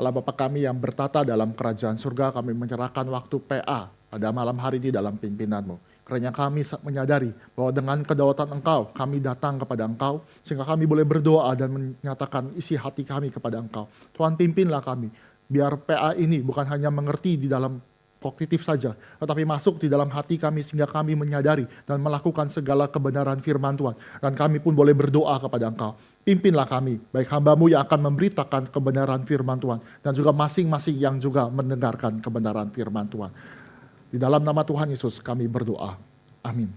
Allah Bapa kami yang bertata dalam kerajaan surga, kami menyerahkan waktu PA pada malam hari ini dalam pimpinanmu. Karena kami menyadari bahwa dengan kedaulatan Engkau, kami datang kepada Engkau, sehingga kami boleh berdoa dan menyatakan isi hati kami kepada Engkau. Tuhan pimpinlah kami, biar PA ini bukan hanya mengerti di dalam kognitif saja, tetapi masuk di dalam hati kami sehingga kami menyadari dan melakukan segala kebenaran firman Tuhan. Dan kami pun boleh berdoa kepada Engkau. Pimpinlah kami, baik hamba-Mu yang akan memberitakan kebenaran firman Tuhan, dan juga masing-masing yang juga mendengarkan kebenaran firman Tuhan. Di dalam nama Tuhan Yesus kami berdoa. Amin.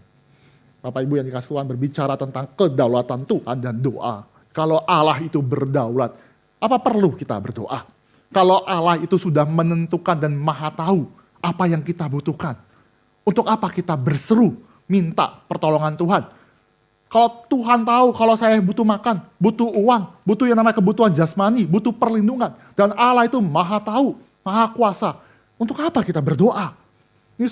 Bapak Ibu yang dikasihi Tuhan, berbicara tentang kedaulatan Tuhan dan doa. Kalau Allah itu berdaulat, apa perlu kita berdoa? Kalau Allah itu sudah menentukan dan maha tahu apa yang kita butuhkan, untuk apa kita berseru minta pertolongan Tuhan? Kalau Tuhan tahu kalau saya butuh makan, butuh uang, butuh yang namanya kebutuhan jasmani, butuh perlindungan, dan Allah itu maha tahu, maha kuasa, untuk apa kita berdoa? Ini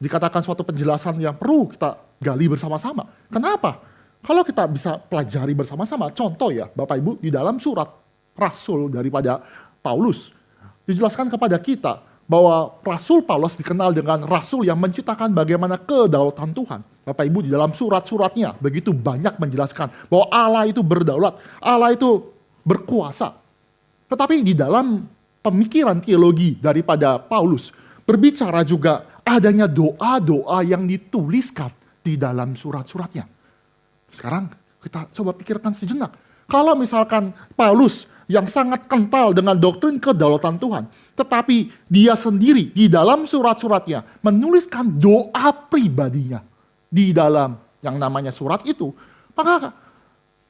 dikatakan suatu penjelasan yang perlu kita gali bersama-sama. Kenapa? Kalau kita bisa pelajari bersama-sama, contoh ya Bapak Ibu, di dalam surat Rasul daripada Paulus, dijelaskan kepada kita, bahwa Rasul Paulus dikenal dengan Rasul yang menciptakan bagaimana kedaulatan Tuhan. Bapak Ibu di dalam surat-suratnya begitu banyak menjelaskan bahwa Allah itu berdaulat, Allah itu berkuasa. Tetapi di dalam pemikiran teologi daripada Paulus, berbicara juga adanya doa-doa yang dituliskan di dalam surat-suratnya. Sekarang kita coba pikirkan sejenak. Kalau misalkan Paulus yang sangat kental dengan doktrin kedaulatan Tuhan, tetapi dia sendiri di dalam surat-suratnya menuliskan doa pribadinya di dalam yang namanya surat itu, maka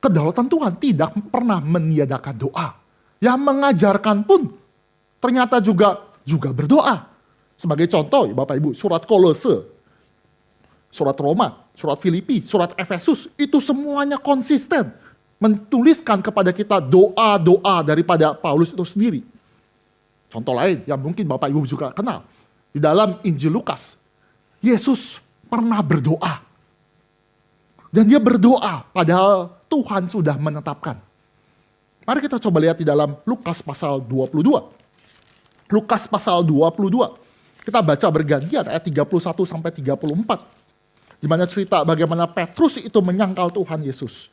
kedaulatan Tuhan tidak pernah meniadakan doa. Yang mengajarkan pun ternyata juga berdoa. Sebagai contoh, Bapak Ibu, surat Kolose, surat Roma, surat Filipi, surat Efesus, itu semuanya konsisten menuliskan kepada kita doa-doa daripada Paulus itu sendiri. Contoh lain yang mungkin Bapak Ibu juga kenal. Di dalam Injil Lukas, Yesus pernah berdoa. Dan dia berdoa padahal Tuhan sudah menetapkan. Mari kita coba lihat di dalam Lukas pasal 22. Lukas pasal 22. Kita baca bergantian ayat 31 sampai 34. Di mana cerita bagaimana Petrus itu menyangkal Tuhan Yesus.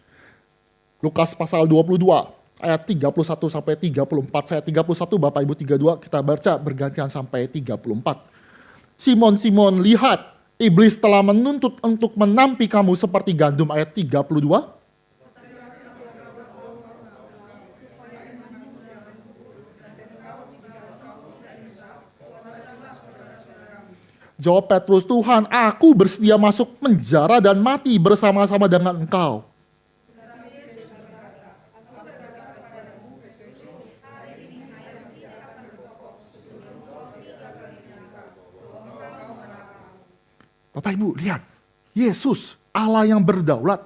Lukas pasal 22 ayat 31 sampai 34. Saya 31, Bapak Ibu 32, kita baca bergantian sampai 34. Simon, Simon, lihat, iblis telah menuntut untuk menampi kamu seperti gandum, ayat 32. Jawab Petrus, Tuhan, aku bersedia masuk penjara dan mati bersama-sama dengan Engkau. Bapak Ibu, lihat. Yesus, Allah yang berdaulat.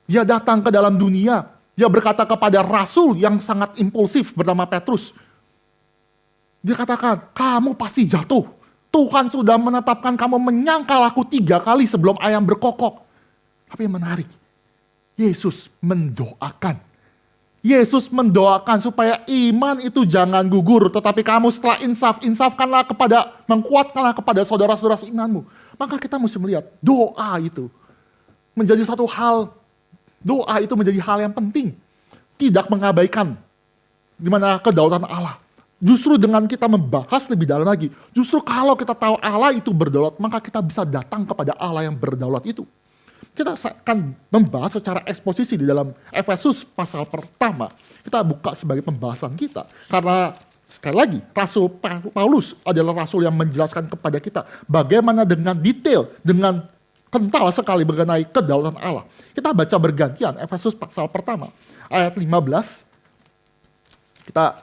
Dia datang ke dalam dunia. Dia berkata kepada rasul yang sangat impulsif bernama Petrus. Dia katakan, kamu pasti jatuh. Tuhan sudah menetapkan kamu menyangkal aku 3 kali sebelum ayam berkokok. Tapi yang menarik, Yesus mendoakan. Yesus mendoakan supaya iman itu jangan gugur, tetapi kamu setelah insafkanlah menguatkanlah kepada saudara-saudara seimanmu. Maka kita mesti melihat doa itu menjadi satu hal, doa itu menjadi hal yang penting. Tidak mengabaikan di mana kedaulatan Allah. Justru dengan kita membahas lebih dalam lagi, justru kalau kita tahu Allah itu berdaulat, maka kita bisa datang kepada Allah yang berdaulat itu. Kita akan membahas secara eksposisi di dalam Efesus pasal pertama. Kita buka sebagai pembahasan kita. Karena sekali lagi, Rasul Paulus adalah Rasul yang menjelaskan kepada kita bagaimana dengan detail, dengan kental sekali mengenai kedaulatan Allah. Kita baca bergantian Efesus pasal pertama, ayat 15. Kita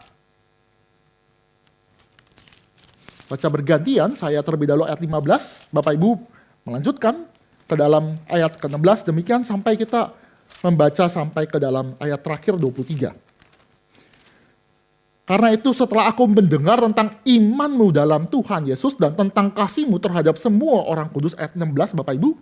baca bergantian, saya terlebih dahulu ayat 15, Bapak Ibu melanjutkan ke dalam ayat ke-16, demikian sampai kita membaca sampai ke dalam ayat terakhir 23. Karena itu setelah aku mendengar tentang imanmu dalam Tuhan Yesus dan tentang kasihmu terhadap semua orang kudus, ayat 16, Bapak Ibu.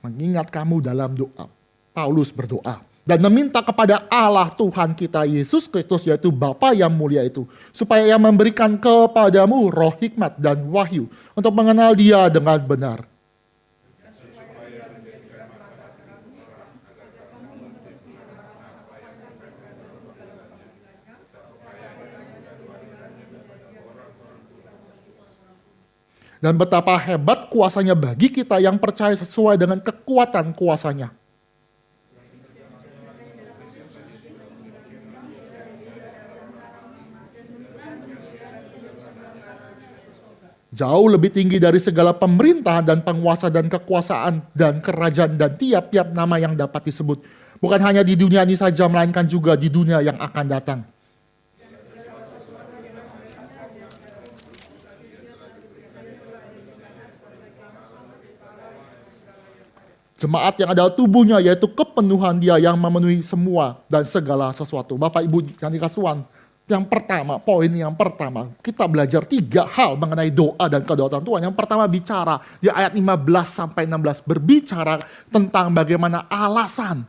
Mengingat kamu dalam doa. Paulus berdoa dan meminta kepada Allah Tuhan kita Yesus Kristus, yaitu Bapa yang mulia itu, supaya Ia memberikan kepadamu roh hikmat dan wahyu untuk mengenal Dia dengan benar. Dan betapa hebat kuasanya bagi kita yang percaya sesuai dengan kekuatan kuasanya. Jauh lebih tinggi dari segala pemerintahan dan penguasa dan kekuasaan dan kerajaan dan tiap-tiap nama yang dapat disebut. Bukan hanya di dunia ini saja, melainkan juga di dunia yang akan datang. Jemaat yang adalah tubuhnya, yaitu kepenuhan Dia yang memenuhi semua dan segala sesuatu. Bapak Ibu yang dikasih Tuhan, yang pertama, poin yang pertama, kita belajar 3 hal mengenai doa dan kedaulatan Tuhan. Yang pertama bicara di ayat 15 sampai 16, berbicara tentang bagaimana alasan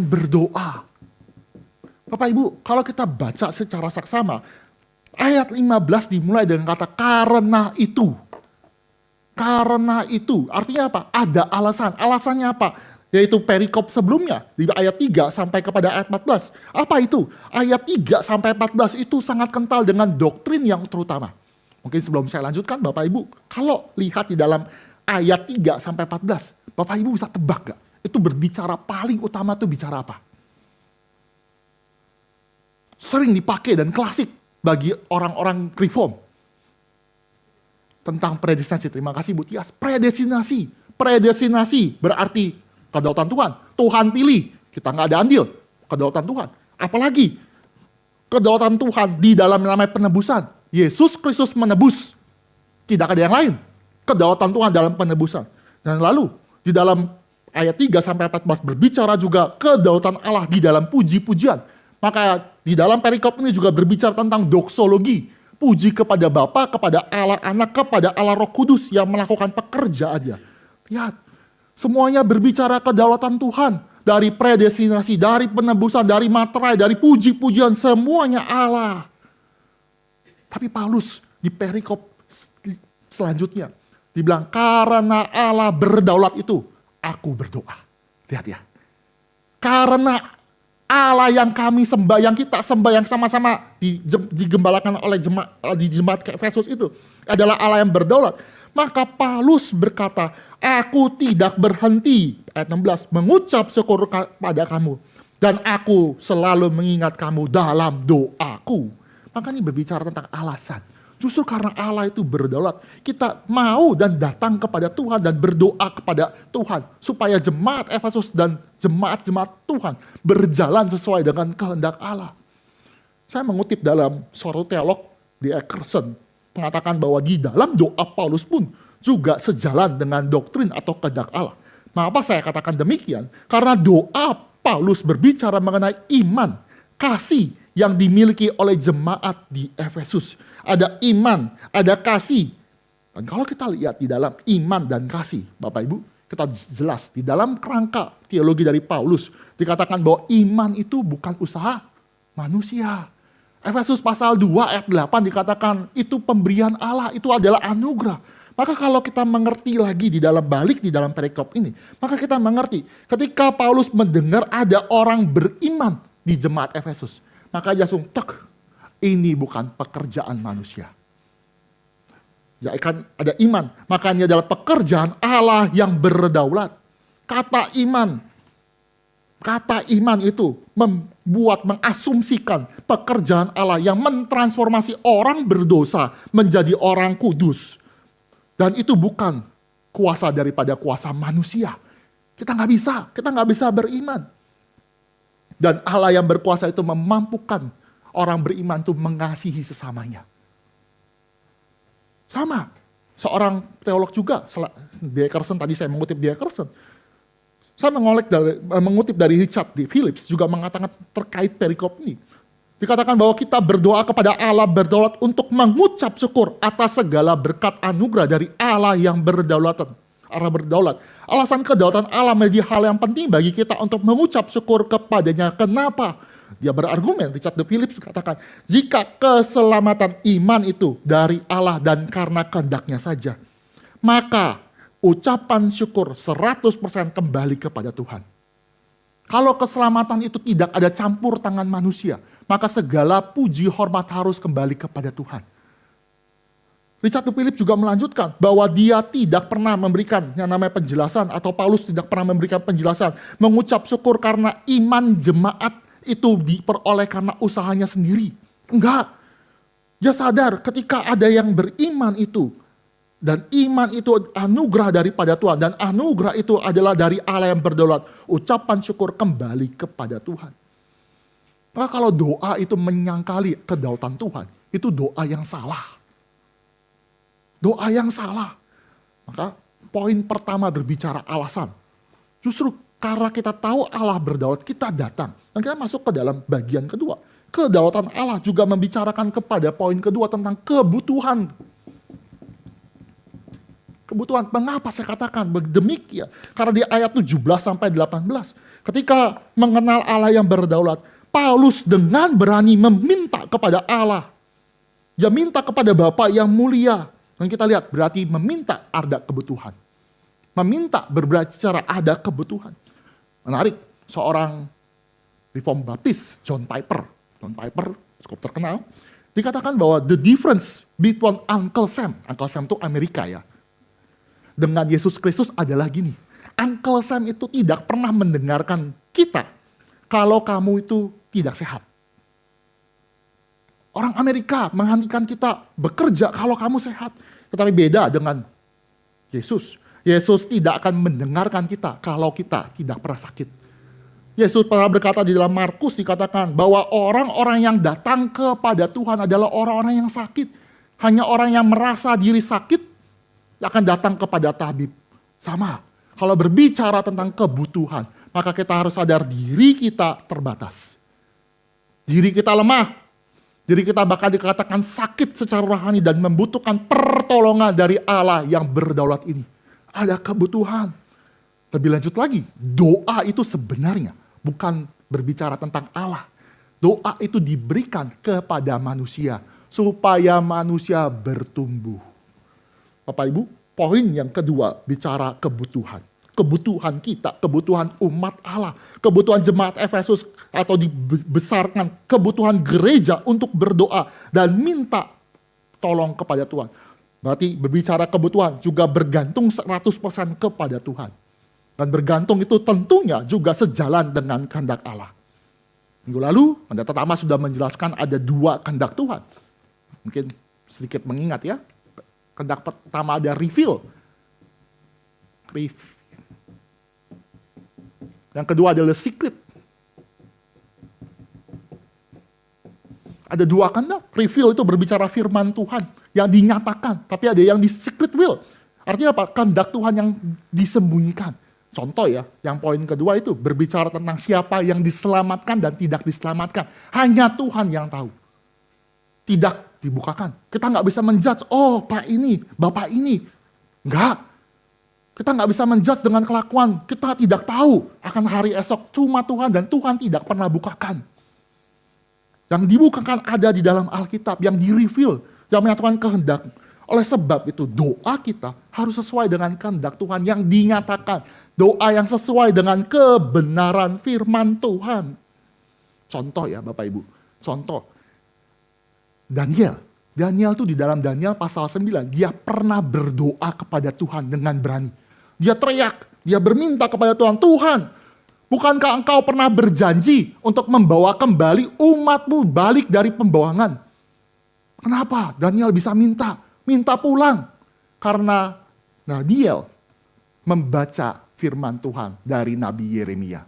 berdoa. Bapak Ibu, kalau kita baca secara saksama, ayat 15 dimulai dengan kata karena itu. Karena itu, artinya apa? Ada alasan. Alasannya apa? Yaitu perikop sebelumnya, di ayat 3 sampai kepada ayat 14. Apa itu? Ayat 3 sampai 14 itu sangat kental dengan doktrin yang terutama. Mungkin sebelum saya lanjutkan, Bapak Ibu, kalau lihat di dalam ayat 3 sampai 14, Bapak Ibu bisa tebak gak? Itu berbicara paling utama itu bicara apa? Sering dipakai dan klasik bagi orang-orang reform. Tentang predestinasi. Terima kasih Bu Tias. Predestinasi. Predestinasi berarti kedaulatan Tuhan. Tuhan pilih. Kita nggak ada andil. Kedaulatan Tuhan. Apalagi kedaulatan Tuhan di dalam namanya penebusan. Yesus Kristus menebus. Tidak ada yang lain. Kedaulatan Tuhan dalam penebusan. Dan lalu di dalam ayat 3 sampai 14 berbicara juga kedaulatan Allah di dalam puji-pujian. Maka di dalam perikop ini juga berbicara tentang doksologi. Puji kepada Bapa, kepada Allah Anak, kepada Allah Roh Kudus yang melakukan pekerjaannya. Lihat, semuanya berbicara kedaulatan Tuhan. Dari predestinasi, dari penebusan, dari materai, dari puji-pujian, semuanya Allah. Tapi Paulus di perikop selanjutnya, dibilang karena Allah berdaulat itu, aku berdoa. Lihat ya. Karena Allah yang kami sembah, yang kita sembah, yang sama-sama digembalakan oleh jemaat Efesus itu adalah Allah yang berdaulat. Maka Paulus berkata, aku tidak berhenti, ayat 16, mengucap syukur pada kamu. Dan aku selalu mengingat kamu dalam doaku. Maka ini berbicara tentang alasan. Justru karena Allah itu berdaulat, kita mau dan datang kepada Tuhan dan berdoa kepada Tuhan. Supaya jemaat Efesus dan jemaat-jemaat Tuhan berjalan sesuai dengan kehendak Allah. Saya mengutip dalam suatu teolog di Eckerson, mengatakan bahwa di dalam doa Paulus pun juga sejalan dengan doktrin atau kehendak Allah. Mengapa saya katakan demikian? Karena doa Paulus berbicara mengenai iman, kasih yang dimiliki oleh jemaat di Efesus. Ada iman, ada kasih. Dan kalau kita lihat di dalam iman dan kasih, Bapak Ibu, kita jelas di dalam kerangka teologi dari Paulus dikatakan bahwa iman itu bukan usaha manusia. Efesus pasal 2 ayat 8 dikatakan itu pemberian Allah, itu adalah anugerah. Maka kalau kita mengerti lagi di dalam perikop ini, maka kita mengerti ketika Paulus mendengar ada orang beriman di jemaat Efesus, maka dia langsung ini bukan pekerjaan manusia. Ya kan ada iman, makanya adalah pekerjaan Allah yang berdaulat. Kata iman itu mengasumsikan pekerjaan Allah yang mentransformasi orang berdosa menjadi orang kudus. Dan itu bukan kuasa daripada kuasa manusia. Kita nggak bisa beriman. Dan Allah yang berkuasa itu memampukan orang beriman itu mengasihi sesamanya. Sama, seorang teolog juga, Eckerson, tadi saya mengutip Eckerson. Saya mengutip dari Richard D. Phillips juga mengatakan terkait perikop ini. Dikatakan bahwa kita berdoa kepada Allah berdaulat untuk mengucap syukur atas segala berkat anugerah dari Allah yang berdaulatan. Allah berdaulat. Alasan kedaulatan Allah menjadi hal yang penting bagi kita untuk mengucap syukur kepadanya. Kenapa? Dia berargumen, Richard de Phillips katakan, jika keselamatan iman itu dari Allah dan karena kehendaknya saja, maka ucapan syukur 100% kembali kepada Tuhan. Kalau keselamatan itu tidak ada campur tangan manusia, maka segala puji hormat harus kembali kepada Tuhan. Richard de Phillips juga melanjutkan bahwa dia tidak pernah memberikan yang namanya penjelasan, atau Paulus tidak pernah memberikan penjelasan mengucap syukur karena iman jemaat itu diperoleh karena usahanya sendiri. Enggak. Dia sadar ketika ada yang beriman itu, dan iman itu anugerah daripada Tuhan, dan anugerah itu adalah dari Allah yang berdaulat, ucapan syukur kembali kepada Tuhan. Maka kalau doa itu menyangkali kedaulatan Tuhan, itu doa yang salah. Doa yang salah. Maka poin pertama berbicara alasan. Justru karena kita tahu Allah berdaulat, kita datang. Dan kita masuk ke dalam bagian kedua. Kedaulatan Allah juga membicarakan kepada poin kedua tentang kebutuhan. Kebutuhan. Mengapa saya katakan demikian? Karena di ayat 17 sampai 18. Ketika mengenal Allah yang berdaulat, Paulus dengan berani meminta kepada Allah. Dia minta kepada Bapa yang mulia. Dan kita lihat berarti meminta ada kebutuhan. Meminta berbicara ada kebutuhan. Menarik, seorang Reform Baptis, John Piper cukup terkenal, dikatakan bahwa the difference between Uncle Sam itu Amerika ya, dengan Yesus Kristus adalah gini. Uncle Sam itu tidak pernah mendengarkan kita kalau kamu itu tidak sehat. Orang Amerika menghentikan kita bekerja kalau kamu sehat. Tetapi beda dengan Yesus. Yesus tidak akan mendengarkan kita kalau kita tidak pernah sakit. Yesus pernah berkata di dalam Markus, dikatakan bahwa orang-orang yang datang kepada Tuhan adalah orang-orang yang sakit. Hanya orang yang merasa diri sakit akan datang kepada tabib. Sama. Kalau berbicara tentang kebutuhan, maka kita harus sadar diri kita terbatas. Diri kita lemah. Diri kita bakal dikatakan sakit secara rohani dan membutuhkan pertolongan dari Allah yang berdaulat ini. Ada kebutuhan. Lebih lanjut lagi, doa itu sebenarnya bukan berbicara tentang Allah. Doa itu diberikan kepada manusia supaya manusia bertumbuh. Bapak Ibu, poin yang kedua bicara kebutuhan. Kebutuhan kita, kebutuhan umat Allah, kebutuhan jemaat Efesus atau dibesarkan, kebutuhan gereja untuk berdoa dan minta tolong kepada Tuhan. Berarti berbicara kebutuhan juga bergantung 100% kepada Tuhan. Dan bergantung itu tentunya juga sejalan dengan kehendak Allah. Minggu lalu, pendeta Tama sudah menjelaskan ada 2 kehendak Tuhan. Mungkin sedikit mengingat ya. Kehendak pertama ada reveal. Yang kedua adalah secret. Ada 2 kehendak. Reveal itu berbicara firman Tuhan yang dinyatakan, tapi ada yang di secret will. Artinya apa? Kehendak Tuhan yang disembunyikan. Contoh ya, yang poin kedua itu berbicara tentang siapa yang diselamatkan dan tidak diselamatkan. Hanya Tuhan yang tahu. Tidak dibukakan. Kita nggak bisa menjudge, oh Pak ini, Bapak ini. Enggak. Kita nggak bisa menjudge dengan kelakuan. Kita tidak tahu akan hari esok. Cuma Tuhan, dan Tuhan tidak pernah bukakan. Yang dibukakan ada di dalam Alkitab, yang di-reveal, yang menyatakan kehendak. Oleh sebab itu doa kita harus sesuai dengan kehendak Tuhan yang dinyatakan. Doa yang sesuai dengan kebenaran firman Tuhan. Contoh ya Bapak Ibu. Contoh. Daniel tuh di dalam Daniel pasal 9. Dia pernah berdoa kepada Tuhan dengan berani. Dia teriak, dia berminta kepada Tuhan, Tuhan, bukankah engkau pernah berjanji untuk membawa kembali umatmu balik dari pembuangan? Kenapa Daniel bisa minta pulang? Karena Daniel membaca firman Tuhan dari Nabi Yeremia.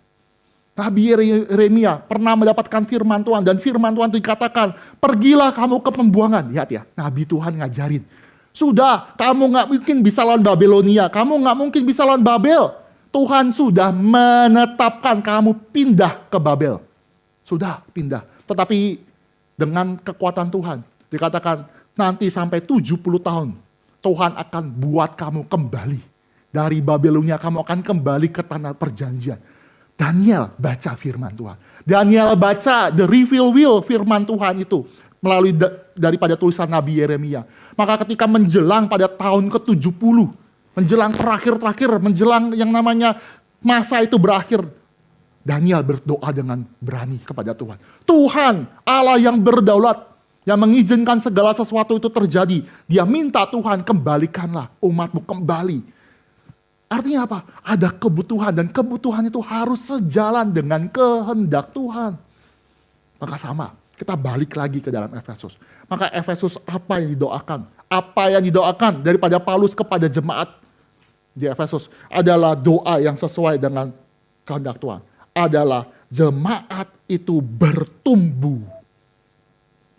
Nabi Yeremia pernah mendapatkan firman Tuhan, dan firman Tuhan dikatakan, pergilah kamu ke pembuangan. Lihat ya, Nabi Tuhan ngajarin. Sudah, kamu gak mungkin bisa lawan Babelonia. Kamu gak mungkin bisa lawan Babel. Tuhan sudah menetapkan kamu pindah ke Babel. Sudah pindah. Tetapi dengan kekuatan Tuhan, dikatakan nanti sampai 70 tahun, Tuhan akan buat kamu kembali Dari Babilonia kamu akan kembali ke tanah perjanjian. Daniel baca firman Tuhan. Daniel baca the reveal will firman Tuhan itu melalui daripada tulisan Nabi Yeremia. Maka ketika menjelang pada tahun ke-70, menjelang terakhir-terakhir, menjelang yang namanya masa itu berakhir, Daniel berdoa dengan berani kepada Tuhan. Tuhan, Allah yang berdaulat, yang mengizinkan segala sesuatu itu terjadi. Dia minta Tuhan, kembalikanlah umatmu kembali. Artinya apa? Ada kebutuhan, dan kebutuhan itu harus sejalan dengan kehendak Tuhan. Maka sama, kita balik lagi ke dalam Efesus. Maka Efesus apa yang didoakan? Apa yang didoakan daripada Paulus kepada jemaat di Efesus adalah doa yang sesuai dengan kehendak Tuhan. Adalah jemaat itu bertumbuh.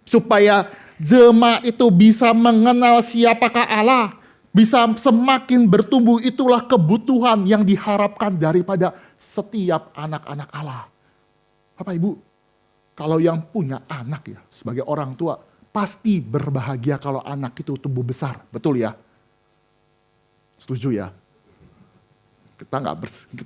Supaya jemaat itu bisa mengenal siapakah Allah. Bisa semakin bertumbuh, itulah kebutuhan yang diharapkan daripada setiap anak-anak Allah. Bapak Ibu, kalau yang punya anak ya, sebagai orang tua, pasti berbahagia kalau anak itu tumbuh besar. Betul ya? Setuju ya? Kita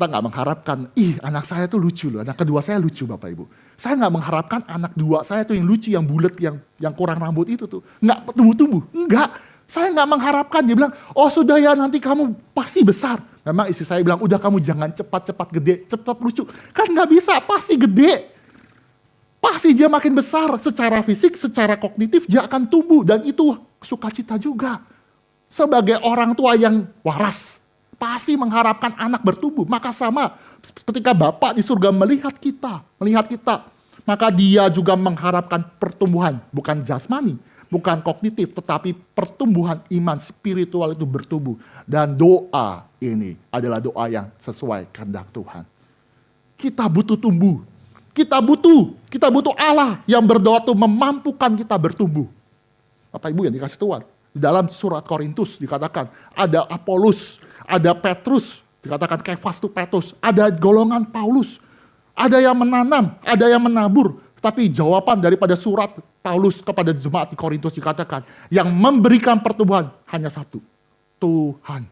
nggak mengharapkan, anak saya tuh lucu loh, anak kedua saya lucu Bapak Ibu. Saya nggak mengharapkan anak dua saya tuh yang lucu, yang bulat, yang kurang rambut itu tuh. Nggak tumbuh-tumbuh, enggak. Saya nggak mengharapkan, dia bilang, oh sudah ya nanti kamu pasti besar. Memang istri saya bilang, udah kamu jangan cepat-cepat gede, cepat lucu. Kan nggak bisa, pasti gede. Pasti dia makin besar secara fisik, secara kognitif dia akan tumbuh. Dan itu sukacita juga. Sebagai orang tua yang waras, pasti mengharapkan anak bertumbuh. Maka sama ketika Bapak di surga melihat kita, maka dia juga mengharapkan pertumbuhan, bukan jasmani, bukan kognitif, tetapi pertumbuhan iman spiritual itu bertumbuh. Dan doa ini adalah doa yang sesuai kehendak Tuhan. Kita butuh tumbuh. Kita butuh Allah yang berdoa itu memampukan kita bertumbuh. Bapak Ibu yang dikasih Tuhan. Di dalam surat Korintus dikatakan ada Apolus, ada Petrus, dikatakan Kefas itu Petrus, ada golongan Paulus. Ada yang menanam, ada yang menabur. Tapi jawaban daripada surat Paulus kepada jemaat di Korintus dikatakan, yang memberikan pertumbuhan hanya satu, Tuhan.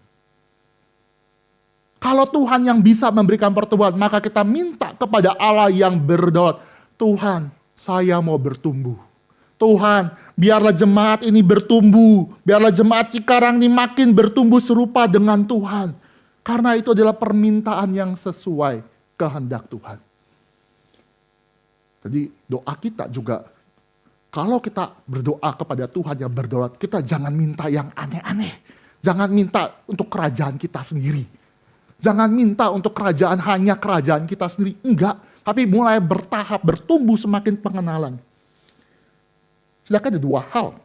Kalau Tuhan yang bisa memberikan pertumbuhan, maka kita minta kepada Allah yang berdaulat, Tuhan, saya mau bertumbuh. Tuhan, biarlah jemaat ini bertumbuh, biarlah jemaat Cikarang ini makin bertumbuh serupa dengan Tuhan. Karena itu adalah permintaan yang sesuai kehendak Tuhan. Jadi doa kita juga, kalau kita berdoa kepada Tuhan yang berdaulat, kita jangan minta yang aneh-aneh. Jangan minta untuk kerajaan kita sendiri. Jangan minta untuk hanya kerajaan kita sendiri. Enggak, tapi mulai bertahap, bertumbuh semakin pengenalan. Sedangkan ada dua hal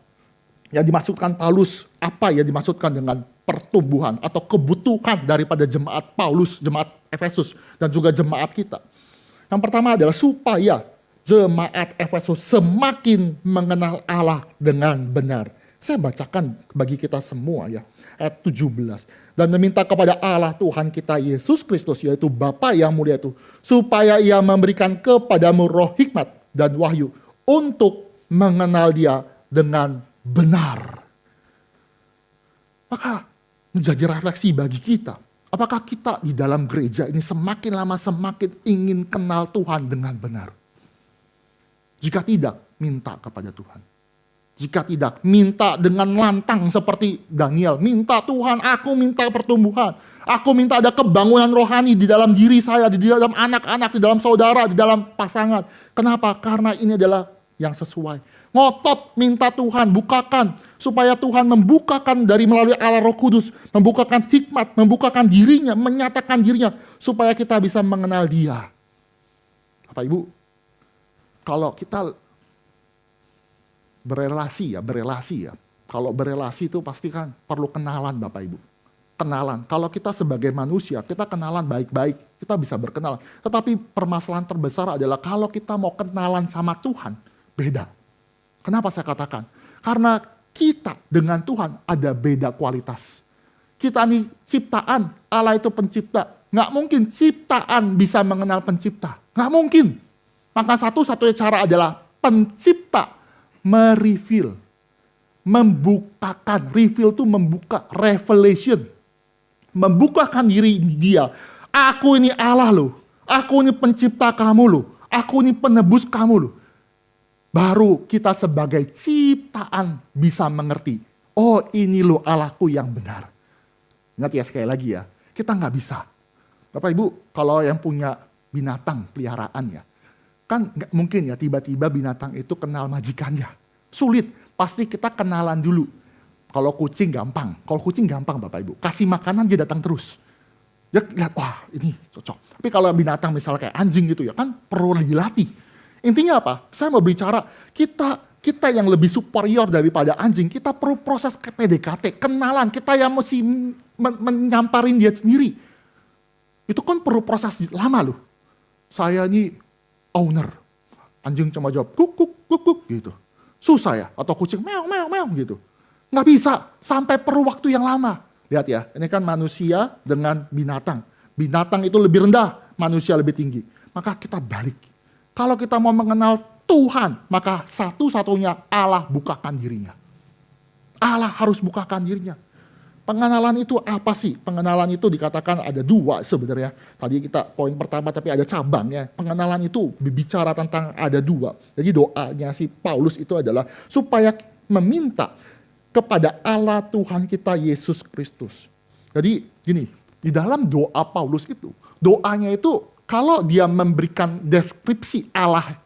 yang dimaksudkan Paulus, apa yang dimaksudkan dengan pertumbuhan atau kebutuhan daripada jemaat Paulus, jemaat Efesus, dan juga jemaat kita. Yang pertama adalah supaya jemaat Efesus semakin mengenal Allah dengan benar. Saya bacakan bagi kita semua ya, ayat 17. Dan meminta kepada Allah Tuhan kita Yesus Kristus, yaitu Bapa yang mulia itu, supaya ia memberikan kepadamu roh hikmat dan wahyu untuk mengenal dia dengan benar. Maka menjadi refleksi bagi kita. Apakah kita di dalam gereja ini semakin lama semakin ingin kenal Tuhan dengan benar? Jika tidak, minta kepada Tuhan. Jika tidak, minta dengan lantang seperti Daniel. Minta Tuhan, aku minta pertumbuhan. Aku minta ada kebangunan rohani di dalam diri saya, di dalam anak-anak, di dalam saudara, di dalam pasangan. Kenapa? Karena ini adalah yang sesuai. Ngotot minta Tuhan, bukakan. Supaya Tuhan membukakan dari melalui Allah Roh Kudus. Membukakan hikmat, membukakan dirinya, menyatakan dirinya. Supaya kita bisa mengenal dia. Bapak Ibu, kalau kita berelasi ya. Kalau berelasi itu pasti kan perlu kenalan Bapak Ibu. Kenalan. Kalau kita sebagai manusia, kita kenalan baik-baik, kita bisa berkenalan. Tetapi permasalahan terbesar adalah kalau kita mau kenalan sama Tuhan, beda. Kenapa saya katakan? Karena kita dengan Tuhan ada beda kualitas. Kita ini ciptaan, Allah itu pencipta. Nggak mungkin ciptaan bisa mengenal pencipta. Nggak mungkin. Maka satu-satunya cara adalah pencipta membukakan. Reveal itu membuka, revelation. membukakan diri dia. Aku ini Allah loh. Aku ini pencipta kamu loh. Aku ini penebus kamu loh. Baru kita sebagai ciptaan bisa mengerti. Oh, ini loh Allahku yang benar. Ingat ya, sekali lagi ya. Kita nggak bisa. Bapak Ibu, kalau yang punya binatang peliharaan ya. Kan nggak mungkin ya tiba-tiba binatang itu kenal majikannya. Sulit. Pasti kita kenalan dulu. Kalau kucing gampang. Kalau kucing gampang Bapak Ibu. Kasih makanan dia datang terus. Dia lihat, wah ini cocok. Tapi kalau binatang misalnya kayak anjing gitu ya, kan perlu dilatih. Intinya apa? Saya mau bicara, kita yang lebih superior daripada anjing, kita perlu proses PDKT, kenalan. Kita yang mesti menyamparin dia sendiri. Itu kan perlu proses lama loh. Saya ini owner. Anjing cuma jawab, kuk, kuk, kuk, kuk, gitu. Susah ya? Atau kucing, meow, meow, meow, gitu. Nggak bisa, sampai perlu waktu yang lama. Lihat ya, ini kan manusia dengan binatang. Binatang itu lebih rendah, manusia lebih tinggi. Maka kita balik. Kalau kita mau mengenal Tuhan, maka satu-satunya Allah bukakan dirinya. Allah harus bukakan dirinya. Pengenalan itu apa sih? Pengenalan itu dikatakan ada dua sebenarnya. Tadi kita poin pertama tapi ada cabangnya. Pengenalan itu berbicara tentang ada dua. Jadi doanya si Paulus itu adalah supaya meminta kepada Allah Tuhan kita Yesus Kristus. Jadi gini, di dalam doa Paulus itu, doanya itu kalau dia memberikan deskripsi Allah,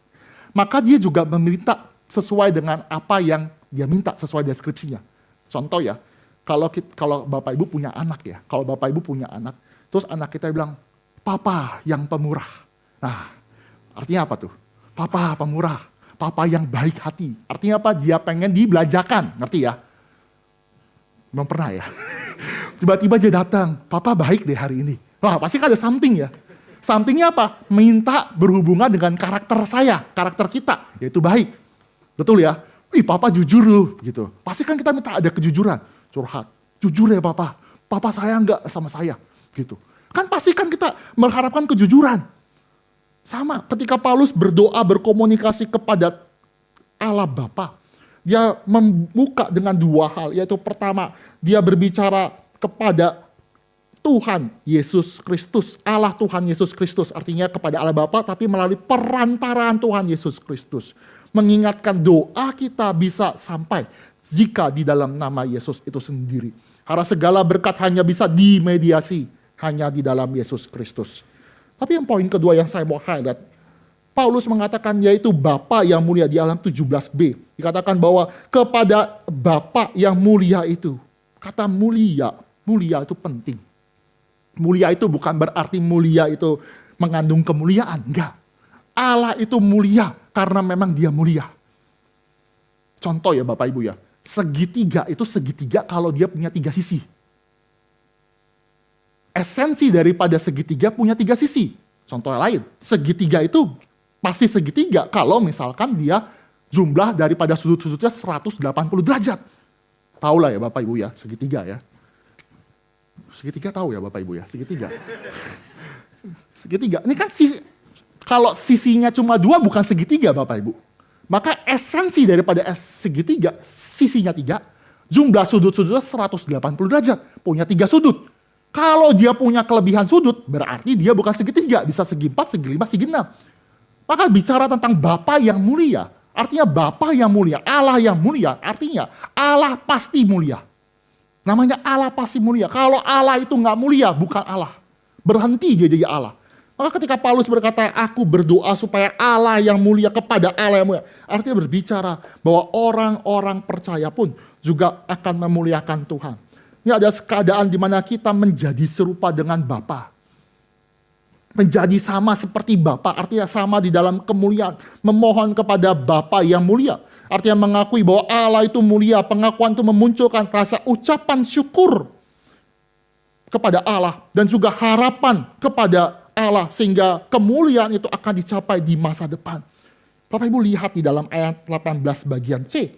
maka dia juga meminta sesuai dengan apa yang dia minta sesuai deskripsinya. Contoh ya, kalau Bapak Ibu punya anak ya, kalau Bapak Ibu punya anak, terus anak kita bilang, Papa yang pemurah. Nah, artinya apa tuh? Papa pemurah, Papa yang baik hati. Artinya apa? Dia pengen dibelajakan, ngerti ya? Belum pernah ya? Tiba-tiba dia datang, Papa baik deh hari ini. Wah, pasti kan ada something ya. Somethingnya apa? Minta berhubungan dengan karakter saya, karakter kita, yaitu baik. Betul ya? Wih, Papa jujur loh, gitu. Pasti kan kita minta ada kejujuran. Curhat, jujur ya Papa, Papa sayang nggak sama saya, gitu. Kan pasti kan kita mengharapkan kejujuran. Sama, ketika Paulus berdoa, berkomunikasi kepada Allah Bapa, dia membuka dengan dua hal, yaitu pertama, dia berbicara kepada Tuhan Yesus Kristus, Allah Tuhan Yesus Kristus, artinya kepada Allah Bapa, tapi melalui perantaraan Tuhan Yesus Kristus. Mengingatkan doa kita bisa sampai jika di dalam nama Yesus itu sendiri. Karena segala berkat hanya bisa dimediasi hanya di dalam Yesus Kristus. Tapi yang poin kedua yang saya mau highlight, Paulus mengatakan yaitu Bapa yang mulia di alam 17b. Dikatakan bahwa kepada Bapa yang mulia itu, kata mulia itu penting. Mulia itu bukan berarti mulia itu mengandung kemuliaan, enggak. Allah itu mulia karena memang dia mulia. Contoh ya Bapak Ibu ya, segitiga itu segitiga kalau dia punya 3 sisi. Esensi daripada segitiga punya 3 sisi. Contoh lain, segitiga itu pasti segitiga kalau misalkan dia jumlah daripada sudut-sudutnya 180 derajat. Tahu lah ya Bapak Ibu ya, segitiga ya. Segitiga tahu ya Bapak Ibu ya, segitiga. Segitiga, ini kan kalau sisinya cuma 2 bukan segitiga Bapak Ibu. Maka esensi daripada segitiga, sisinya 3, jumlah sudut-sudutnya 180 derajat, punya 3 sudut. Kalau dia punya kelebihan sudut, berarti dia bukan segitiga, bisa segi 4, segi 5, segi 6. Maka bicara tentang Bapa yang mulia, artinya Bapa yang mulia, Allah yang mulia, artinya Allah pasti mulia. Namanya Allah pasti mulia. Kalau Allah itu nggak mulia, bukan Allah. Berhenti dia jadi Allah. Maka ketika Paulus berkata, aku berdoa supaya Allah yang mulia kepada Allah yang mulia. Artinya berbicara bahwa orang-orang percaya pun juga akan memuliakan Tuhan. Ini ada keadaan di mana kita menjadi serupa dengan Bapa. Menjadi sama seperti Bapa, artinya sama di dalam kemuliaan. Memohon kepada Bapa yang mulia. Artinya mengakui bahwa Allah itu mulia. Pengakuan itu memunculkan rasa ucapan syukur kepada Allah. Dan juga harapan kepada Allah, sehingga kemuliaan itu akan dicapai di masa depan. Bapak Ibu lihat di dalam ayat 18 bagian C.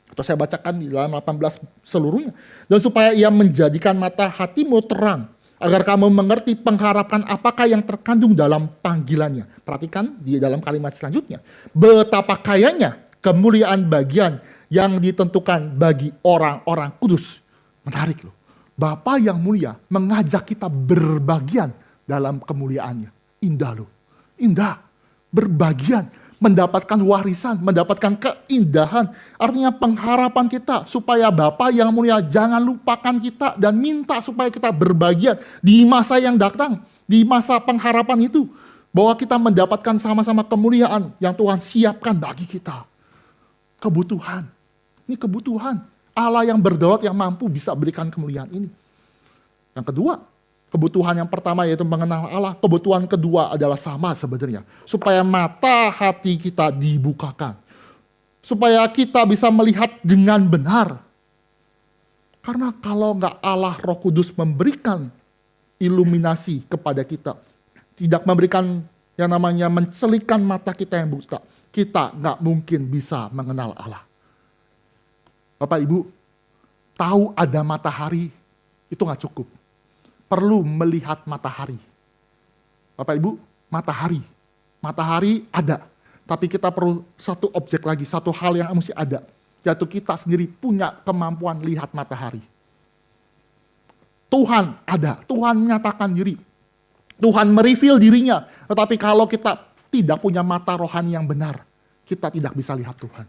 Atau saya bacakan di dalam 18 seluruhnya. Dan supaya ia menjadikan mata hatimu terang, agar kamu mengerti pengharapan apakah yang terkandung dalam panggilannya. Perhatikan di dalam kalimat selanjutnya. Betapa kayanya kemuliaan bagian yang ditentukan bagi orang-orang kudus. Menarik loh. Bapa yang mulia mengajak kita berbagian dalam kemuliaannya. Indah loh. Indah. Berbagian. Mendapatkan warisan, mendapatkan keindahan. Artinya pengharapan kita supaya Bapa yang mulia jangan lupakan kita dan minta supaya kita berbagian di masa yang datang, di masa pengharapan itu. Bahwa kita mendapatkan sama-sama kemuliaan yang Tuhan siapkan bagi kita. Kebutuhan. Ini kebutuhan. Allah yang berdaulat yang mampu bisa berikan kemuliaan ini. Yang kedua, kebutuhan yang pertama yaitu mengenal Allah. Kebutuhan kedua adalah sama sebenarnya. Supaya mata hati kita dibukakan. Supaya kita bisa melihat dengan benar. Karena kalau nggak Allah Roh Kudus memberikan iluminasi kepada kita, tidak memberikan yang namanya mencelikan mata kita yang buta, kita nggak mungkin bisa mengenal Allah. Bapak Ibu, tahu ada matahari itu nggak cukup. Perlu melihat matahari. Bapak Ibu, matahari ada. Tapi kita perlu satu objek lagi, satu hal yang mesti ada. Yaitu kita sendiri punya kemampuan lihat matahari. Tuhan ada, Tuhan menyatakan diri. Tuhan mereveal dirinya. Tetapi kalau kita tidak punya mata rohani yang benar, kita tidak bisa lihat Tuhan.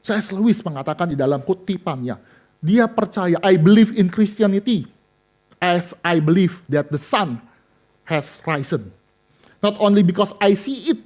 C.S. Lewis mengatakan di dalam kutipannya, dia percaya, I believe in Christianity as I believe that the sun has risen. Not only because I see it,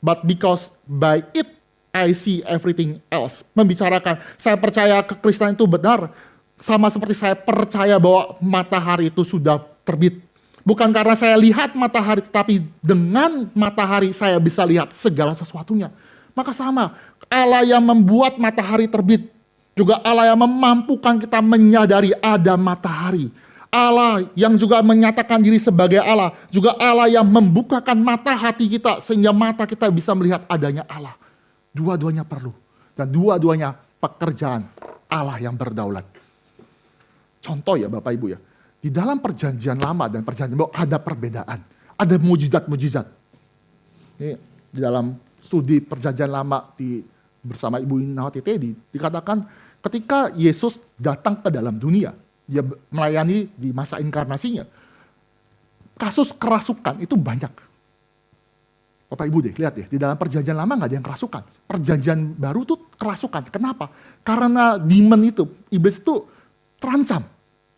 but because by it I see everything else. Membicarakan, saya percaya kekristenan itu benar, sama seperti saya percaya bahwa matahari itu sudah terbit. Bukan karena saya lihat matahari, tetapi dengan matahari saya bisa lihat segala sesuatunya. Maka sama, Allah yang membuat matahari terbit, juga Allah yang memampukan kita menyadari ada matahari. Allah yang juga menyatakan diri sebagai Allah, juga Allah yang membukakan mata hati kita sehingga mata kita bisa melihat adanya Allah. Dua-duanya perlu. Dan dua-duanya pekerjaan Allah yang berdaulat. Contoh ya Bapak Ibu ya, di dalam perjanjian lama dan perjanjian baru ada perbedaan. Ada mujizat-mujizat. Ini di dalam studi perjanjian lama bersama Ibu Inawati Teddy, dikatakan ketika Yesus datang ke dalam dunia, dia melayani di masa inkarnasinya, kasus kerasukan itu banyak. Bapak Ibu deh, lihat deh, di dalam perjanjian lama nggak ada yang kerasukan. Perjanjian baru tuh kerasukan. Kenapa? Karena demon itu, iblis itu terancam.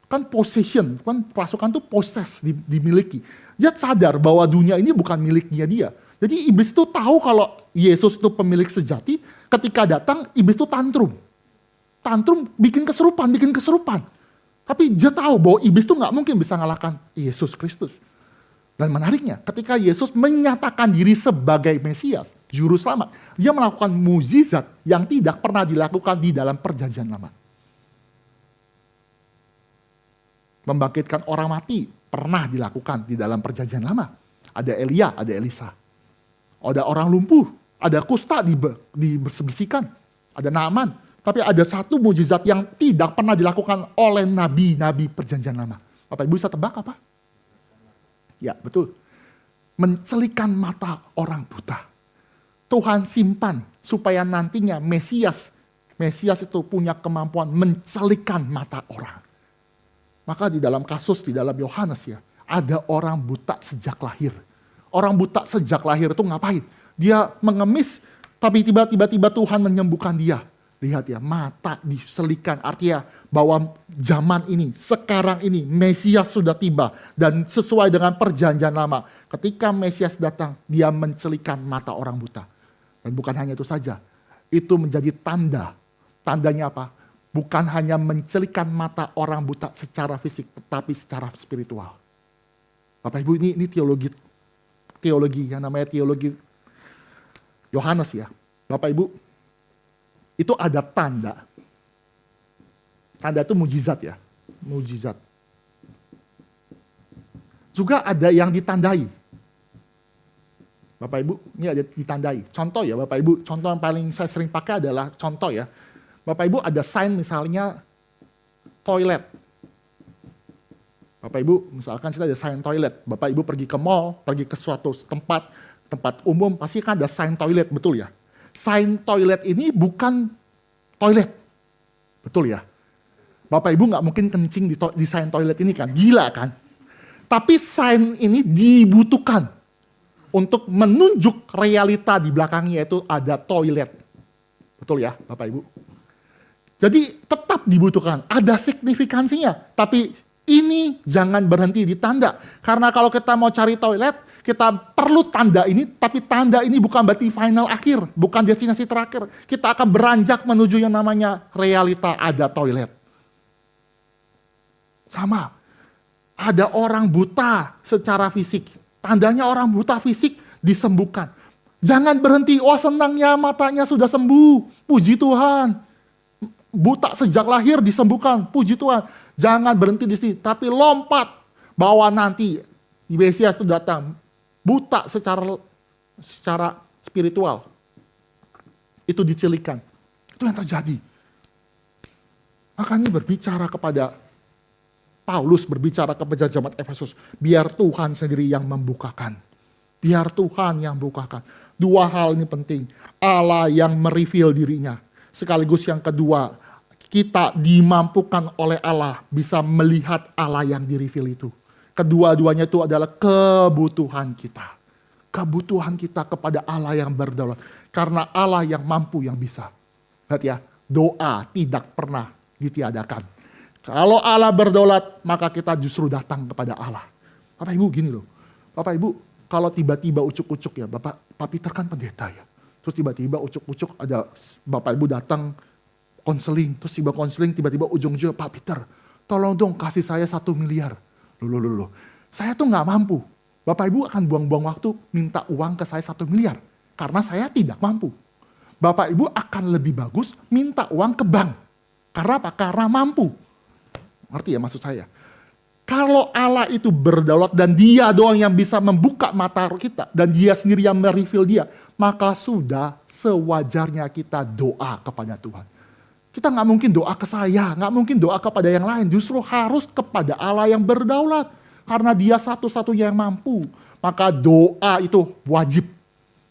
Kan possession, kan kerasukan tuh possess, dimiliki. Dia sadar bahwa dunia ini bukan miliknya dia. Jadi iblis itu tahu kalau Yesus itu pemilik sejati, ketika datang iblis itu tantrum. Tantrum bikin keserupan. Tapi dia tahu bahwa iblis itu nggak mungkin bisa ngalahkan Yesus Kristus. Dan menariknya, ketika Yesus menyatakan diri sebagai Mesias, Juru Selamat, dia melakukan mukjizat yang tidak pernah dilakukan di dalam perjanjian lama. Membangkitkan orang mati pernah dilakukan di dalam perjanjian lama. Ada Elia, ada Elisa. Ada orang lumpuh, ada kusta dibersihkan, ada Naaman. Tapi ada satu mukjizat yang tidak pernah dilakukan oleh nabi-nabi perjanjian lama. Bapak Ibu bisa tebak apa? Ya betul. Mencelikan mata orang buta. Tuhan simpan supaya nantinya Mesias itu punya kemampuan mencelikan mata orang. Maka di dalam kasus, di dalam Yohanes ya, ada orang buta sejak lahir. Orang buta sejak lahir itu ngapain? Dia mengemis, tapi tiba-tiba Tuhan menyembuhkan dia. Lihat ya, mata diselikan. Artinya bahwa zaman ini, sekarang ini, Mesias sudah tiba. Dan sesuai dengan perjanjian lama, ketika Mesias datang, dia mencelikan mata orang buta. Dan bukan hanya itu saja, itu menjadi tanda. Tandanya apa? Bukan hanya mencelikan mata orang buta secara fisik, tetapi secara spiritual. Bapak Ibu, ini teologi yang namanya teologi Yohanes ya. Bapak Ibu, itu ada tanda. Tanda itu mujizat ya. Mujizat. Juga ada yang ditandai. Bapak Ibu, ini ada ditandai. Contoh ya Bapak Ibu, contoh yang paling saya sering pakai adalah contoh ya. Bapak Ibu ada sign misalnya toilet. Bapak Ibu misalkan kita ada sign toilet. Bapak Ibu pergi ke mall, pergi ke suatu tempat umum, pasti kan ada sign toilet, betul ya? Sign toilet ini bukan toilet, betul ya? Bapak Ibu nggak mungkin kencing di sign toilet ini kan, gila kan? Tapi sign ini dibutuhkan untuk menunjuk realita di belakangnya, yaitu ada toilet. Betul ya Bapak Ibu? Jadi tetap dibutuhkan, ada signifikansinya. Tapi ini jangan berhenti di tanda. Karena kalau kita mau cari toilet, kita perlu tanda ini, tapi tanda ini bukan berarti final akhir, bukan destinasi terakhir. Kita akan beranjak menuju yang namanya realita ada toilet. Sama, ada orang buta secara fisik. Tandanya orang buta fisik disembuhkan. Jangan berhenti, oh senangnya matanya sudah sembuh, puji Tuhan. Buta sejak lahir disembuhkan, puji Tuhan. Jangan berhenti di sini, tapi lompat. Bahwa nanti Mesias sudah datang, buta secara spiritual. Itu dicilikan. Itu yang terjadi. Makanya berbicara kepada Paulus, berbicara kepada jemaat Efesus, biar Tuhan sendiri yang membukakan. Biar Tuhan yang bukakan. Dua hal ini penting. Allah yang mereveal dirinya. Sekaligus yang kedua, kita dimampukan oleh Allah bisa melihat Allah yang direveal itu. Kedua-duanya itu adalah kebutuhan kita. Kebutuhan kita kepada Allah yang berdaulat. Karena Allah yang mampu yang bisa. Lihat ya, doa tidak pernah ditiadakan. Kalau Allah berdaulat, maka kita justru datang kepada Allah. Bapak Ibu gini loh. Bapak Ibu, kalau tiba-tiba ucuk-ucuk ya, Pak Peter kan pendeta ya. Terus tiba-tiba ucuk-ucuk ada Bapak Ibu datang konseling. Terus tiba-tiba ujung-ujung, Pak Peter, tolong dong kasih saya 1 miliar. Loh. Saya tuh gak mampu. Bapak Ibu akan buang-buang waktu minta uang ke saya 1 miliar. Karena saya tidak mampu. Bapak Ibu akan lebih bagus minta uang ke bank. Karena apa? Karena mampu. Ngerti ya maksud saya? Kalau Allah itu berdaulat dan dia doang yang bisa membuka mata kita. Dan dia sendiri yang mereveal dia. Maka sudah sewajarnya kita doa kepada Tuhan. Kita gak mungkin doa ke saya. Gak mungkin doa kepada yang lain. Justru harus kepada Allah yang berdaulat. Karena dia satu-satunya yang mampu. Maka doa itu wajib.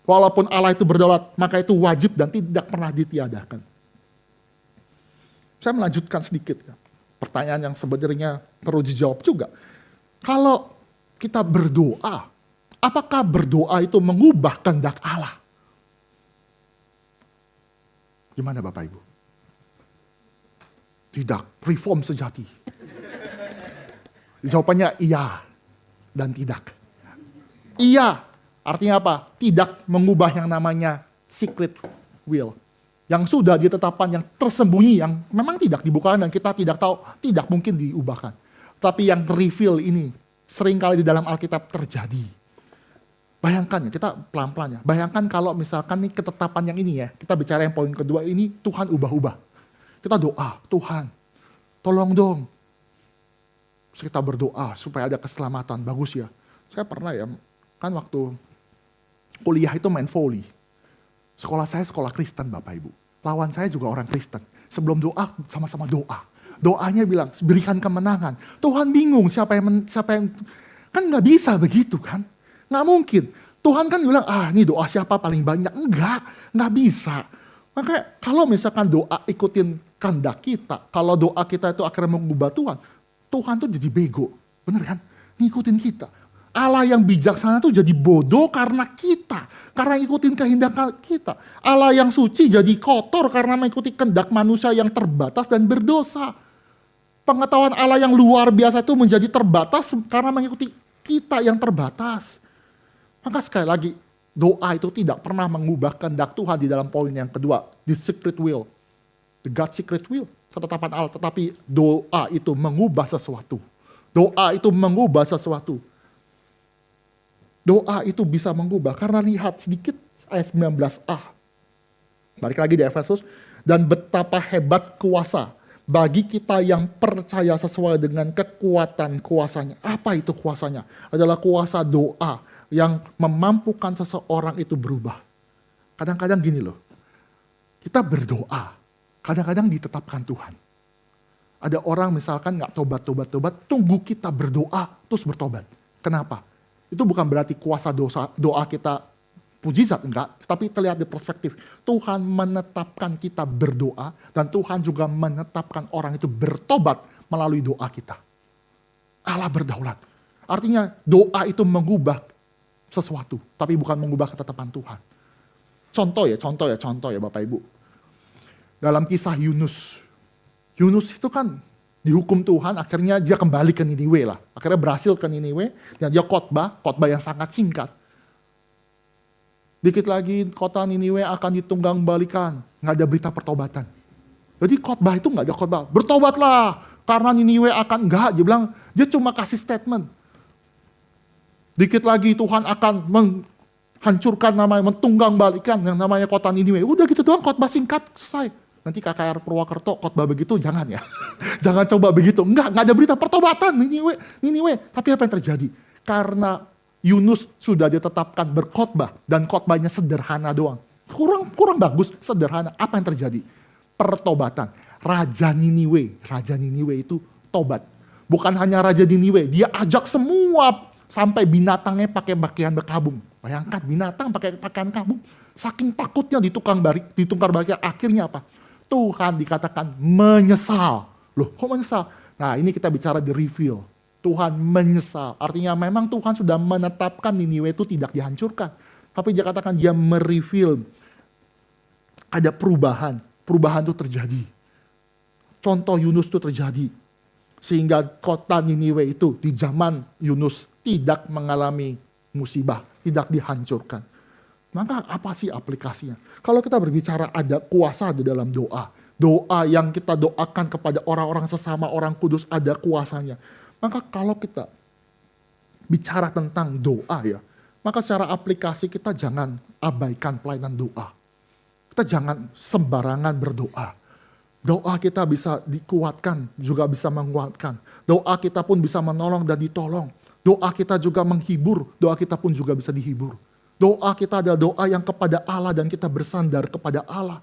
Walaupun Allah itu berdaulat. Maka itu wajib dan tidak pernah ditiadakan. Saya melanjutkan sedikit ya. Pertanyaan yang sebenarnya perlu dijawab juga. Kalau kita berdoa, apakah berdoa itu mengubah kehendak Allah? Gimana Bapak Ibu? Tidak, reform sejati. Jawabannya iya dan tidak. Iya, artinya apa? Tidak mengubah yang namanya secret will. Yang sudah ditetapkan, yang tersembunyi, yang memang tidak dibukakan dan kita tidak tahu, tidak mungkin diubahkan. Tapi yang reveal ini seringkali di dalam Alkitab terjadi. Bayangkan ya, kita pelan-pelan ya. Bayangkan kalau misalkan nih ketetapan yang ini ya, kita bicara yang poin kedua ini, Tuhan ubah-ubah. Kita doa, Tuhan tolong dong. Terus kita berdoa supaya ada keselamatan, bagus ya. Saya pernah ya, kan waktu kuliah itu main volley. Sekolah saya sekolah Kristen Bapak Ibu. Lawan saya juga orang Kristen. Sebelum doa, sama-sama doa. Doanya bilang, berikan kemenangan. Tuhan bingung siapa yang kan gak bisa begitu kan. Gak mungkin. Tuhan kan bilang, ini doa siapa paling banyak. Enggak, gak bisa. Makanya kalau misalkan doa ikutin kehendak kita, kalau doa kita itu akhirnya mengubah Tuhan, Tuhan tuh jadi bego. Bener kan? Ngikutin kita. Allah yang bijaksana tuh jadi bodoh karena kita. Karena ikutin kehendak kita. Allah yang suci jadi kotor karena mengikuti kehendak manusia yang terbatas dan berdosa. Pengetahuan Allah yang luar biasa itu menjadi terbatas karena mengikuti kita yang terbatas. Maka sekali lagi, doa itu tidak pernah mengubah kehendak Tuhan di dalam poin yang kedua. The secret will. The God secret will. Ketetapan Allah. Tetapi doa itu mengubah sesuatu. Doa itu mengubah sesuatu. Doa itu bisa mengubah. Karena lihat sedikit ayat 19a. Balik lagi di Efesus. Dan betapa hebat kuasa bagi kita yang percaya sesuai dengan kekuatan kuasanya. Apa itu kuasanya? Adalah kuasa doa yang memampukan seseorang itu berubah. Kadang-kadang gini loh. Kita berdoa. Kadang-kadang ditetapkan Tuhan. Ada orang misalkan gak tobat, tunggu kita berdoa terus bertobat. Kenapa? Itu bukan berarti kuasa doa kita mujizat, enggak. Tapi terlihat di perspektif. Tuhan menetapkan kita berdoa, dan Tuhan juga menetapkan orang itu bertobat melalui doa kita. Allah berdaulat. Artinya doa itu mengubah sesuatu, tapi bukan mengubah ketetapan Tuhan. Contoh ya Bapak Ibu. Dalam kisah Yunus. Yunus itu kan dihukum Tuhan, akhirnya dia kembali ke Niniwe lah. Akhirnya berhasil ke Niniwe, dan dia khotbah yang sangat singkat. Dikit lagi kota Niniwe akan ditunggang balikan. Nggak ada berita pertobatan. Jadi khotbah itu nggak ada khotbah. Bertobatlah, karena Niniwe akan, enggak. Dia bilang, dia cuma kasih statement. Dikit lagi Tuhan akan menghancurkan namanya, mentunggang balikan yang namanya kota Niniwe. Udah gitu doang, khotbah singkat, selesai. Nanti KKR Purwakerto khotbah begitu, jangan ya. Jangan coba begitu. Enggak ada berita pertobatan Niniwe. Tapi apa yang terjadi? Karena Yunus sudah ditetapkan berkhotbah, dan khotbahnya sederhana doang. Kurang bagus, sederhana. Apa yang terjadi? Pertobatan. Raja Niniwe itu tobat. Bukan hanya Raja Niniwe, dia ajak semua sampai binatangnya pakai pakaian berkabung. Bayangkan binatang pakai pakaian kabung. Saking takutnya ditungkar balikan, akhirnya apa? Tuhan dikatakan menyesal. Loh, kok menyesal? Nah, ini kita bicara di reveal. Tuhan menyesal. Artinya memang Tuhan sudah menetapkan Niniwe itu tidak dihancurkan. Tapi dia katakan dia mereveal. Ada perubahan. Perubahan itu terjadi. Contoh Yunus itu terjadi. Sehingga kota Niniwe itu di zaman Yunus tidak mengalami musibah. Tidak dihancurkan. Maka apa sih aplikasinya? Kalau kita berbicara ada kuasa di dalam doa. Doa yang kita doakan kepada orang-orang sesama orang kudus ada kuasanya. Maka kalau kita bicara tentang doa ya, maka secara aplikasi kita jangan abaikan pelayanan doa. Kita jangan sembarangan berdoa. Doa kita bisa dikuatkan, juga bisa menguatkan. Doa kita pun bisa menolong dan ditolong. Doa kita juga menghibur, doa kita pun juga bisa dihibur. Doa kita adalah doa yang kepada Allah dan kita bersandar kepada Allah.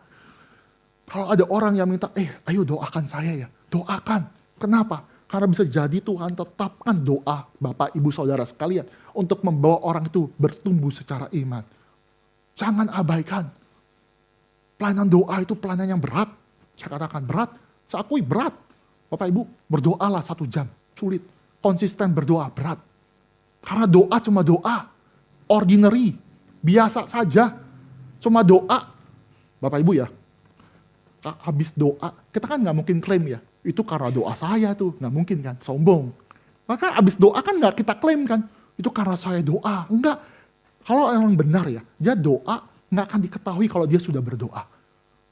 Kalau ada orang yang minta, ayo doakan saya ya. Doakan. Kenapa? Karena bisa jadi Tuhan tetapkan doa Bapak, Ibu, Saudara sekalian untuk membawa orang itu bertumbuh secara iman. Jangan abaikan. Pelayanan doa itu pelayanan yang berat. Saya katakan berat. Saya akui berat. Bapak, Ibu, berdoalah 1 jam. Sulit. Konsisten berdoa berat. Karena doa cuma doa. Ordinary, biasa saja, cuma doa. Bapak Ibu ya, habis doa, kita kan nggak mungkin klaim ya, itu karena doa saya tuh, nggak mungkin kan, sombong. Maka habis doa kan nggak kita klaim kan, itu karena saya doa, enggak. Kalau orang benar ya, dia doa nggak akan diketahui kalau dia sudah berdoa.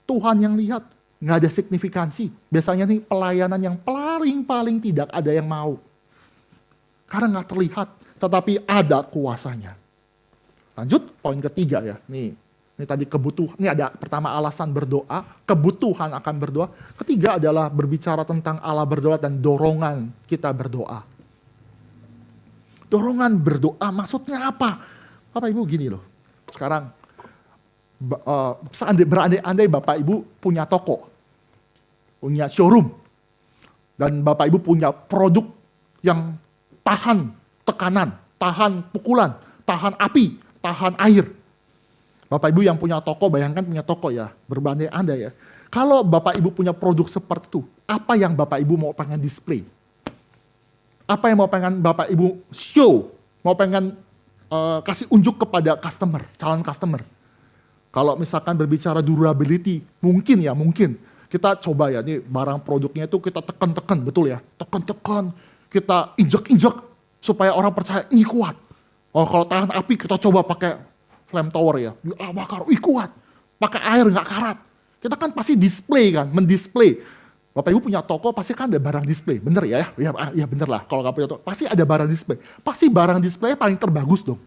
Tuhan yang lihat, nggak ada signifikansi. Biasanya nih pelayanan yang paling tidak ada yang mau. Karena nggak terlihat, tetapi ada kuasanya. Lanjut, poin ketiga ya. Nih tadi kebutuhan. Ini ada pertama alasan berdoa, kebutuhan akan berdoa. Ketiga adalah berbicara tentang Allah berdoa dan dorongan kita berdoa. Dorongan berdoa maksudnya apa? Bapak Ibu gini loh. Sekarang berandai-andai Bapak Ibu punya toko, punya showroom, dan Bapak Ibu punya produk yang tahan tekanan, tahan pukulan, tahan api, tahan air. Bapak Ibu yang punya toko, bayangkan punya toko ya, berandai-andai ya. Kalau Bapak Ibu punya produk seperti itu, apa yang Bapak Ibu mau pengen display? Apa yang mau pengen Bapak Ibu show? Mau pengen kasih unjuk kepada customer, calon customer? Kalau misalkan berbicara durability, mungkin. Kita coba ya, nih barang produknya itu kita tekan-tekan, betul ya? Tekan-tekan, kita injek-injek, supaya orang percaya ini kuat. Oh, kalau tahan api kita coba pakai flame tower ya, bakar, kuat. Pakai air nggak karat. Kita kan pasti display kan, mendisplay. Bapak Ibu punya toko pasti kan ada barang display, bener ya? Ya bener lah. Kalau nggak punya toko, pasti ada barang display. Pasti barang display paling terbagus dong.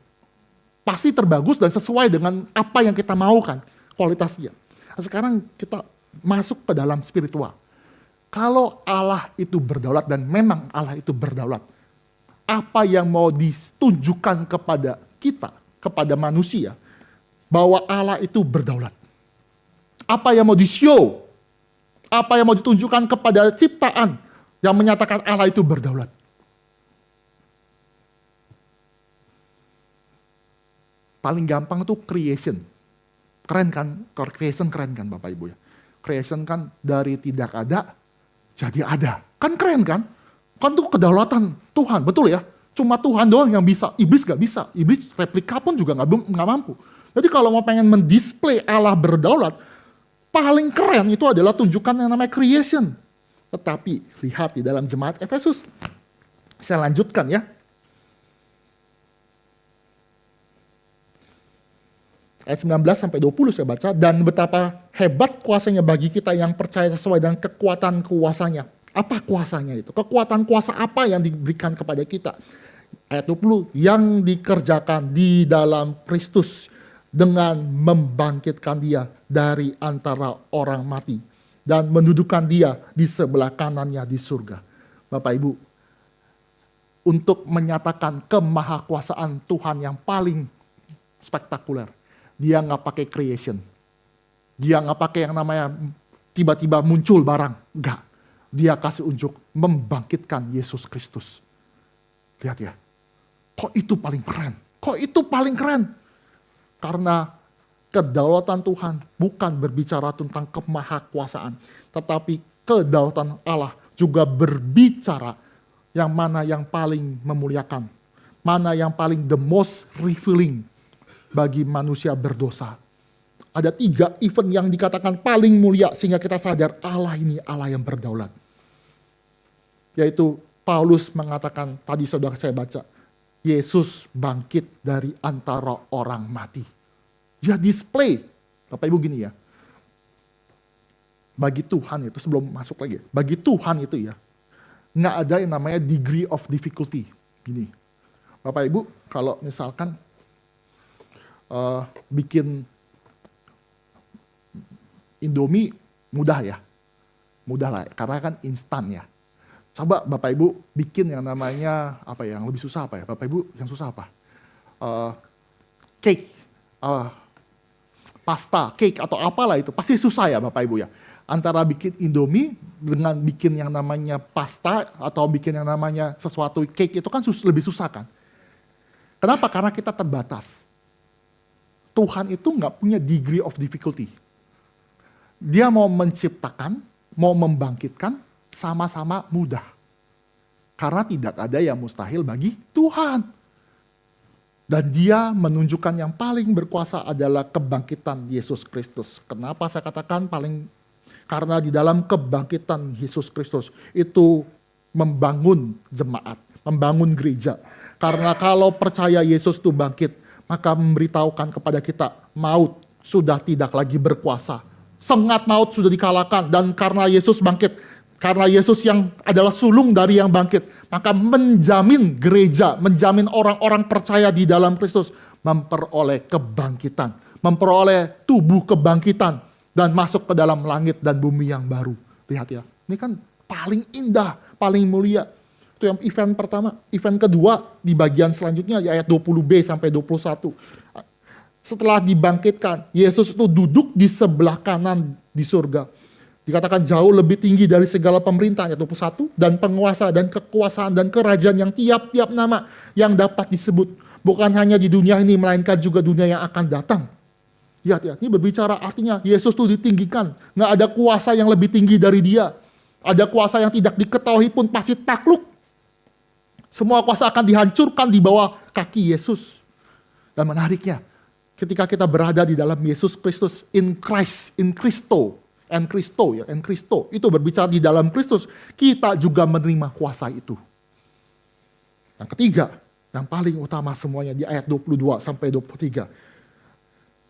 Pasti terbagus dan sesuai dengan apa yang kita mau kan, kualitasnya. Nah, sekarang kita masuk ke dalam spiritual. Kalau Allah itu berdaulat dan memang Allah itu berdaulat, apa yang mau ditunjukkan kepada kita, kepada manusia, bahwa Allah itu berdaulat. Apa yang mau di-show, apa yang mau ditunjukkan kepada ciptaan yang menyatakan Allah itu berdaulat. Paling gampang itu creation. Keren kan? Creation keren kan Bapak Ibu ya? Creation kan dari tidak ada jadi ada. Kan keren kan? Kan itu kedaulatan Tuhan, betul ya? Cuma Tuhan doang yang bisa, iblis gak bisa. Iblis replika pun juga gak mampu. Jadi kalau mau pengen mendisplay Allah berdaulat, paling keren itu adalah tunjukkan yang namanya creation. Tetapi lihat di dalam jemaat Efesus. Saya lanjutkan ya. Ayat 19 sampai 20 saya baca. Dan betapa hebat kuasanya bagi kita yang percaya sesuai dengan kekuatan kuasanya. Apa kuasanya itu? Kekuatan kuasa apa yang diberikan kepada kita? Ayat 20. Yang dikerjakan di dalam Kristus dengan membangkitkan dia dari antara orang mati. Dan mendudukkan dia di sebelah kanannya di surga. Bapak Ibu, untuk menyatakan kemahakuasaan Tuhan yang paling spektakuler, dia nggak pakai creation. Dia nggak pakai yang namanya tiba-tiba muncul barang. Enggak. Dia kasih unjuk membangkitkan Yesus Kristus. Lihat ya. Kok itu paling keren? Kok itu paling keren? Karena kedaulatan Tuhan bukan berbicara tentang kemahakuasaan. Tetapi kedaulatan Allah juga berbicara yang mana yang paling memuliakan. Mana yang paling the most revealing bagi manusia berdosa. Ada 3 event yang dikatakan paling mulia sehingga kita sadar Allah ini Allah yang berdaulat. Yaitu Paulus mengatakan, tadi sudah saya baca, Yesus bangkit dari antara orang mati. Ya display. Bapak Ibu gini ya. Bagi Tuhan itu, sebelum masuk lagi, bagi Tuhan itu ya, nggak ada yang namanya degree of difficulty. Gini. Bapak Ibu, kalau misalkan bikin Indomie mudah ya. Mudah lah, karena kan instan ya. Coba Bapak Ibu bikin yang namanya, apa ya, yang lebih susah apa ya? Bapak Ibu yang susah apa? Cake, pasta, cake atau apalah itu. Pasti susah ya Bapak Ibu ya. Antara bikin Indomie dengan bikin yang namanya pasta atau bikin yang namanya sesuatu cake itu kan lebih susah kan. Kenapa? Karena kita terbatas. Tuhan itu nggak punya degree of difficulty. Dia mau menciptakan, mau membangkitkan, sama-sama mudah. Karena tidak ada yang mustahil bagi Tuhan. Dan dia menunjukkan yang paling berkuasa adalah kebangkitan Yesus Kristus. Kenapa saya katakan paling? Karena di dalam kebangkitan Yesus Kristus itu membangun jemaat, membangun gereja. Karena kalau percaya Yesus itu bangkit, maka memberitahukan kepada kita, maut sudah tidak lagi berkuasa. Sengat maut sudah dikalahkan, dan karena Yesus bangkit, karena Yesus yang adalah sulung dari yang bangkit, maka menjamin gereja, menjamin orang-orang percaya di dalam Kristus, memperoleh kebangkitan, memperoleh tubuh kebangkitan, dan masuk ke dalam langit dan bumi yang baru. Lihat ya, ini kan paling indah, paling mulia. Itu yang event pertama. Event kedua di bagian selanjutnya di ayat 20b sampai 21. Setelah dibangkitkan, Yesus itu duduk di sebelah kanan di surga. Dikatakan jauh lebih tinggi dari segala pemerintah, ayat 21, dan penguasa dan kekuasaan dan kerajaan yang tiap-tiap nama yang dapat disebut. Bukan hanya di dunia ini, melainkan juga dunia yang akan datang. Lihat, ini berbicara artinya Yesus itu ditinggikan. Nggak ada kuasa yang lebih tinggi dari dia. Ada kuasa yang tidak diketahui pun pasti takluk. Semua kuasa akan dihancurkan di bawah kaki Yesus. Dan menariknya, ketika kita berada di dalam Yesus Kristus, in Christ, in Christo, en Christo, itu berbicara di dalam Kristus, kita juga menerima kuasa itu. Yang ketiga, yang paling utama semuanya di ayat 22 sampai 23.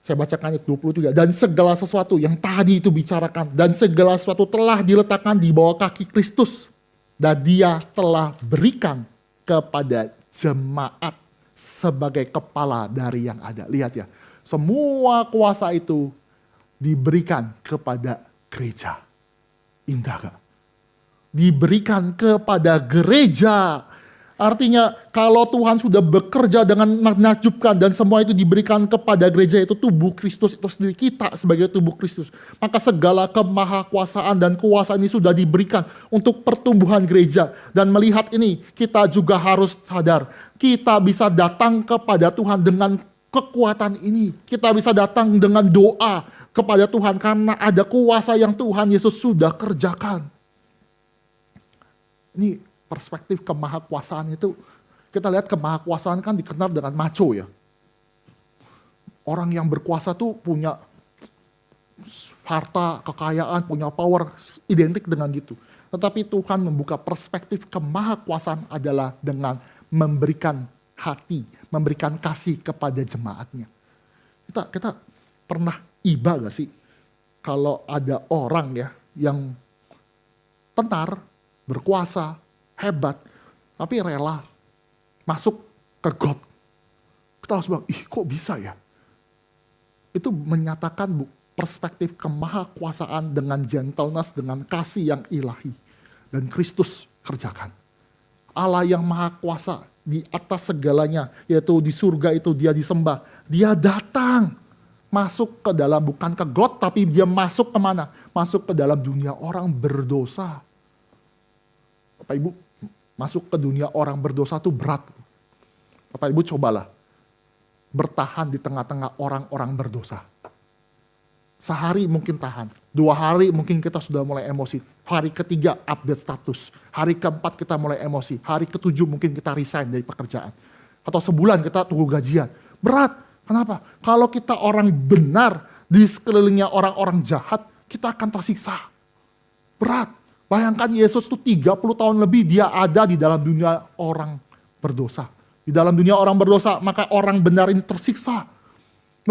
Saya bacakan ayat 23. Dan segala sesuatu yang tadi itu bicarakan, dan segala sesuatu telah diletakkan di bawah kaki Kristus. Dan dia telah berikan kepada jemaat sebagai kepala dari yang ada. Lihat ya, semua kuasa itu diberikan kepada gereja. Indah gak? Diberikan kepada gereja. Artinya kalau Tuhan sudah bekerja dengan menakjubkan dan semua itu diberikan kepada gereja, itu tubuh Kristus itu sendiri, kita sebagai tubuh Kristus. Maka segala kemahakuasaan dan kuasa ini sudah diberikan untuk pertumbuhan gereja. Dan melihat ini kita juga harus sadar, kita bisa datang kepada Tuhan dengan kekuatan ini. Kita bisa datang dengan doa kepada Tuhan karena ada kuasa yang Tuhan Yesus sudah kerjakan. Ini perspektif kemahakuasaan itu. Kita lihat kemahakuasaan kan dikenal dengan macho ya. Orang yang berkuasa tuh punya harta, kekayaan, punya power, identik dengan gitu. Tetapi Tuhan membuka perspektif kemahakuasaan adalah dengan memberikan hati, memberikan kasih kepada jemaatnya. Kita pernah iba gak sih kalau ada orang ya yang tenar, berkuasa, hebat, tapi rela masuk ke God. Kita harus bilang, kok bisa ya? Itu menyatakan perspektif kemahakuasaan dengan gentleness, dengan kasih yang ilahi. Dan Kristus kerjakan. Allah yang maha kuasa di atas segalanya, yaitu di surga itu dia disembah. Dia datang masuk ke dalam, bukan ke God, tapi dia masuk kemana? Masuk ke dalam dunia orang berdosa. Bapak Ibu, masuk ke dunia orang berdosa itu berat. Bapak Ibu cobalah bertahan di tengah-tengah orang-orang berdosa. Sehari mungkin tahan, 2 hari mungkin kita sudah mulai emosi. Hari ketiga update status, hari keempat kita mulai emosi, hari ketujuh mungkin kita resign dari pekerjaan. Atau sebulan kita tunggu gajian. Berat, kenapa? Kalau kita orang benar di sekelilingnya orang-orang jahat, kita akan tersiksa. Berat, bayangkan Yesus itu 30 tahun lebih dia ada di dalam dunia orang berdosa. Di dalam dunia orang berdosa, maka orang benar ini tersiksa.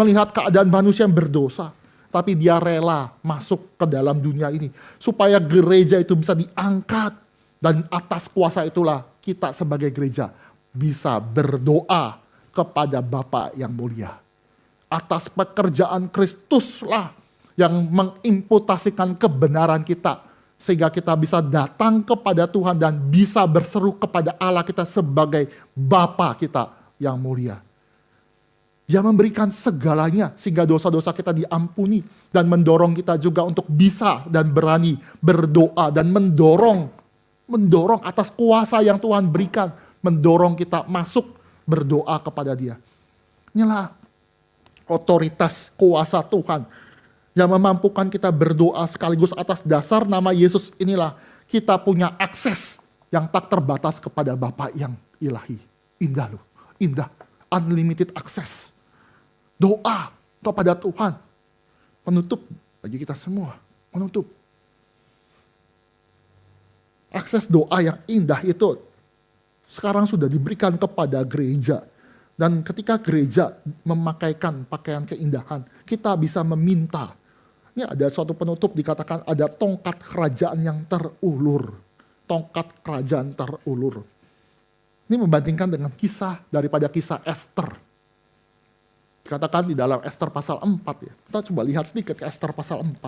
Melihat keadaan manusia yang berdosa. Tapi dia rela masuk ke dalam dunia ini. Supaya gereja itu bisa diangkat. Dan atas kuasa itulah kita sebagai gereja bisa berdoa kepada Bapa yang mulia. Atas pekerjaan Kristuslah yang mengimputasikan kebenaran kita. Sehingga kita bisa datang kepada Tuhan dan bisa berseru kepada Allah kita sebagai Bapa kita yang mulia. Dia memberikan segalanya sehingga dosa-dosa kita diampuni dan mendorong kita juga untuk bisa dan berani berdoa dan mendorong atas kuasa yang Tuhan berikan, mendorong kita masuk berdoa kepada Dia. Inilah otoritas kuasa Tuhan yang memampukan kita berdoa sekaligus atas dasar nama Yesus inilah kita punya akses yang tak terbatas kepada Bapa yang ilahi. Indah loh, indah, unlimited access. Doa kepada Tuhan. Penutup bagi kita semua. Penutup. Akses doa yang indah itu sekarang sudah diberikan kepada gereja. Dan ketika gereja memakaikan pakaian keindahan, kita bisa meminta. Ini ada suatu penutup dikatakan ada tongkat kerajaan yang terulur. Tongkat kerajaan terulur. Ini membandingkan dengan kisah daripada kisah Esther. Dikatakan di dalam Esther pasal 4 ya. Kita coba lihat sedikit ke Esther pasal 4.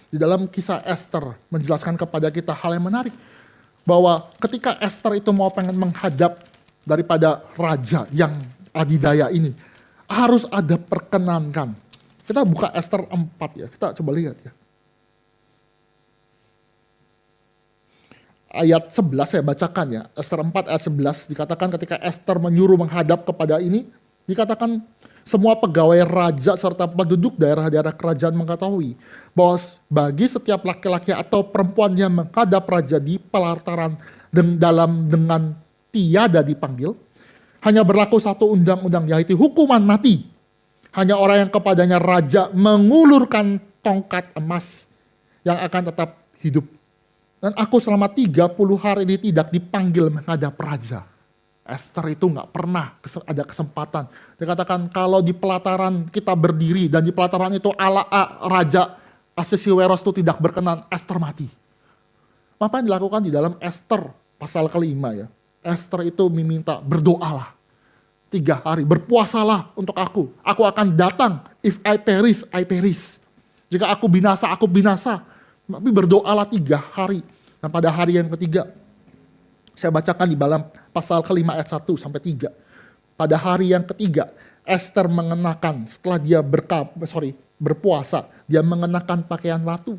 Di dalam kisah Esther menjelaskan kepada kita hal yang menarik. Bahwa ketika Esther itu mau pengen menghadap daripada raja yang adidaya ini. Harus ada perkenankan. Kita buka Esther 4 ya. Kita coba lihat ya. Ayat 11 saya bacakan ya. Esther 4 ayat 11 dikatakan ketika Esther menyuruh menghadap kepada ini. Dikatakan semua pegawai raja serta penduduk daerah-daerah kerajaan mengetahui. Bahwa bagi setiap laki-laki atau perempuan yang menghadap raja di pelataran dengan tiada dipanggil. Hanya berlaku satu undang-undang yaitu hukuman mati. Hanya orang yang kepadanya raja mengulurkan tongkat emas yang akan tetap hidup. Dan aku selama 30 hari ini tidak dipanggil menghadap raja. Esther itu gak pernah ada kesempatan. Dikatakan kalau di pelataran kita berdiri dan di pelataran itu Raja Ahasuerus itu tidak berkenan, Esther mati. Apa yang dilakukan di dalam Esther pasal kelima ya. Esther itu meminta berdoalah. 3 hari, berpuasalah untuk aku. Aku akan datang, if I perish, I perish. Jika aku binasa, aku binasa. Tapi berdoalah 3 hari. Dan pada hari yang ketiga, saya bacakan di dalam pasal kelima ayat 1 sampai 3. Pada hari yang ketiga, Esther mengenakan, setelah dia berpuasa, dia mengenakan pakaian ratu.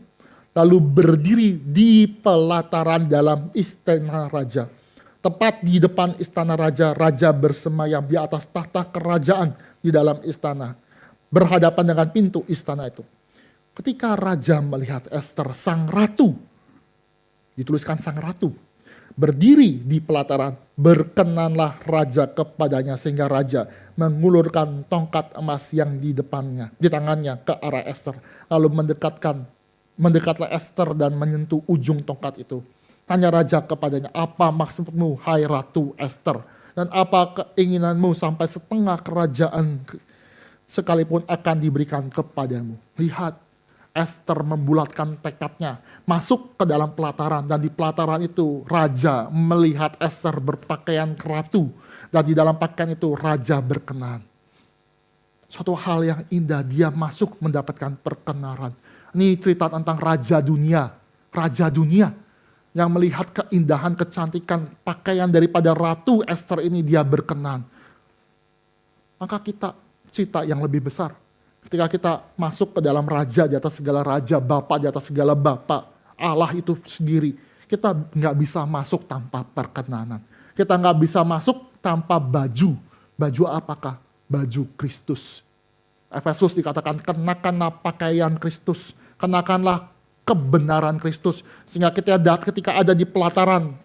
Lalu berdiri di pelataran dalam istana raja. Tepat di depan istana raja, raja bersemayam di atas tahta kerajaan di dalam istana, berhadapan dengan pintu istana itu. Ketika raja melihat Ester, sang ratu, dituliskan sang ratu, berdiri di pelataran, berkenanlah raja kepadanya, sehingga raja mengulurkan tongkat emas yang di depannya, di tangannya ke arah Ester, lalu mendekatlah Ester dan menyentuh ujung tongkat itu. Tanya raja kepadanya, apa maksudmu hai Ratu Ester? Dan apa keinginanmu sampai setengah kerajaan sekalipun akan diberikan kepadamu? Lihat, Ester membulatkan tekadnya, masuk ke dalam pelataran, dan di pelataran itu raja melihat Ester berpakaian keratu, dan di dalam pakaian itu raja berkenan. Suatu hal yang indah, dia masuk mendapatkan perkenanan. Ini cerita tentang raja dunia yang melihat keindahan, kecantikan pakaian daripada Ratu Ester ini, dia berkenan. Maka kita cita yang lebih besar. Ketika kita masuk ke dalam raja di atas segala raja, Bapa di atas segala Bapa, Allah itu sendiri. Kita nggak bisa masuk tanpa perkenanan. Kita nggak bisa masuk tanpa baju. Baju apakah? Baju Kristus. Efesus dikatakan, kenakanlah pakaian Kristus. Kenakanlah kebenaran Kristus, sehingga ketika ada di pelataran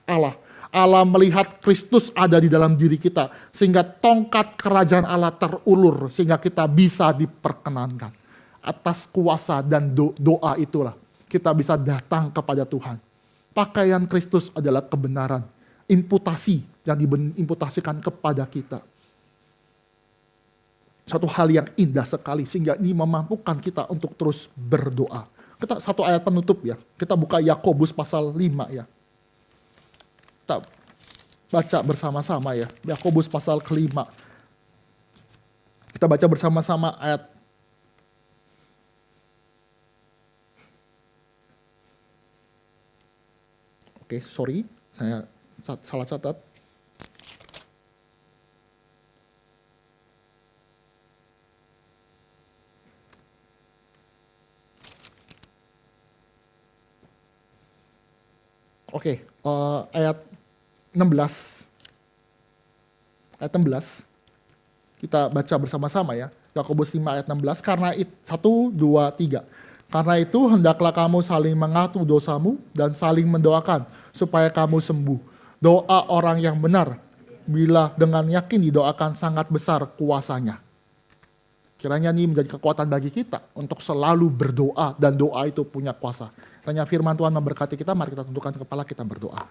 Allah melihat Kristus ada di dalam diri kita, sehingga tongkat kerajaan Allah terulur, sehingga kita bisa diperkenankan. Atas kuasa dan doa itulah kita bisa datang kepada Tuhan. Pakaian Kristus adalah kebenaran, imputasi yang diimputasikan kepada kita. Satu hal yang indah sekali, sehingga ini memampukan kita untuk terus berdoa. Kita satu ayat penutup ya. Kita buka Yakobus pasal 5 ya. Kita baca bersama-sama ya. Yakobus pasal ke-5. Kita baca bersama-sama ayat. Oke, sorry. Saya salah catat. Oke, ayat 16. Ayat 16. Kita baca bersama-sama ya. Yakobus 5 ayat 16. Karena 1, 2, 3. Karena itu hendaklah kamu saling mengaku dosamu dan saling mendoakan supaya kamu sembuh. Doa orang yang benar, bila dengan yakin didoakan, sangat besar kuasanya. Kiranya ini menjadi kekuatan bagi kita untuk selalu berdoa, dan doa itu punya kuasa. Kiranya firman Tuhan memberkati kita, mari kita tundukkan kepala, kita berdoa.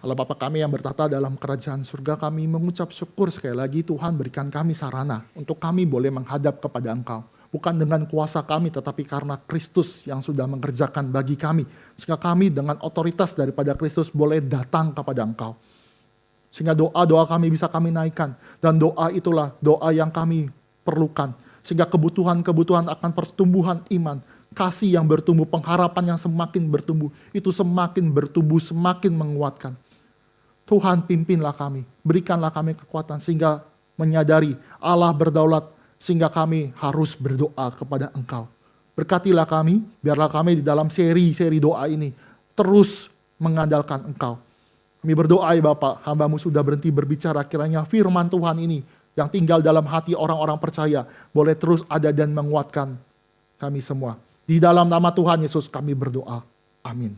Allah Bapa kami yang bertata dalam kerajaan surga, kami mengucap syukur sekali lagi Tuhan berikan kami sarana untuk kami boleh menghadap kepada Engkau. Bukan dengan kuasa kami, tetapi karena Kristus yang sudah mengerjakan bagi kami. Sehingga kami dengan otoritas daripada Kristus boleh datang kepada Engkau. Sehingga doa-doa kami bisa kami naikkan. Dan doa itulah doa yang kami perlukan. Sehingga kebutuhan-kebutuhan akan pertumbuhan iman, kasih yang bertumbuh, pengharapan yang semakin bertumbuh, itu semakin bertumbuh, semakin menguatkan. Tuhan pimpinlah kami, berikanlah kami kekuatan sehingga menyadari Allah berdaulat, sehingga kami harus berdoa kepada Engkau. Berkatilah kami, biarlah kami di dalam seri-seri doa ini terus mengandalkan Engkau. Kami berdoa ya Bapak, hamba-Mu sudah berhenti berbicara, kiranya firman Tuhan ini yang tinggal dalam hati orang-orang percaya boleh terus ada dan menguatkan kami semua. Di dalam nama Tuhan Yesus kami berdoa. Amin.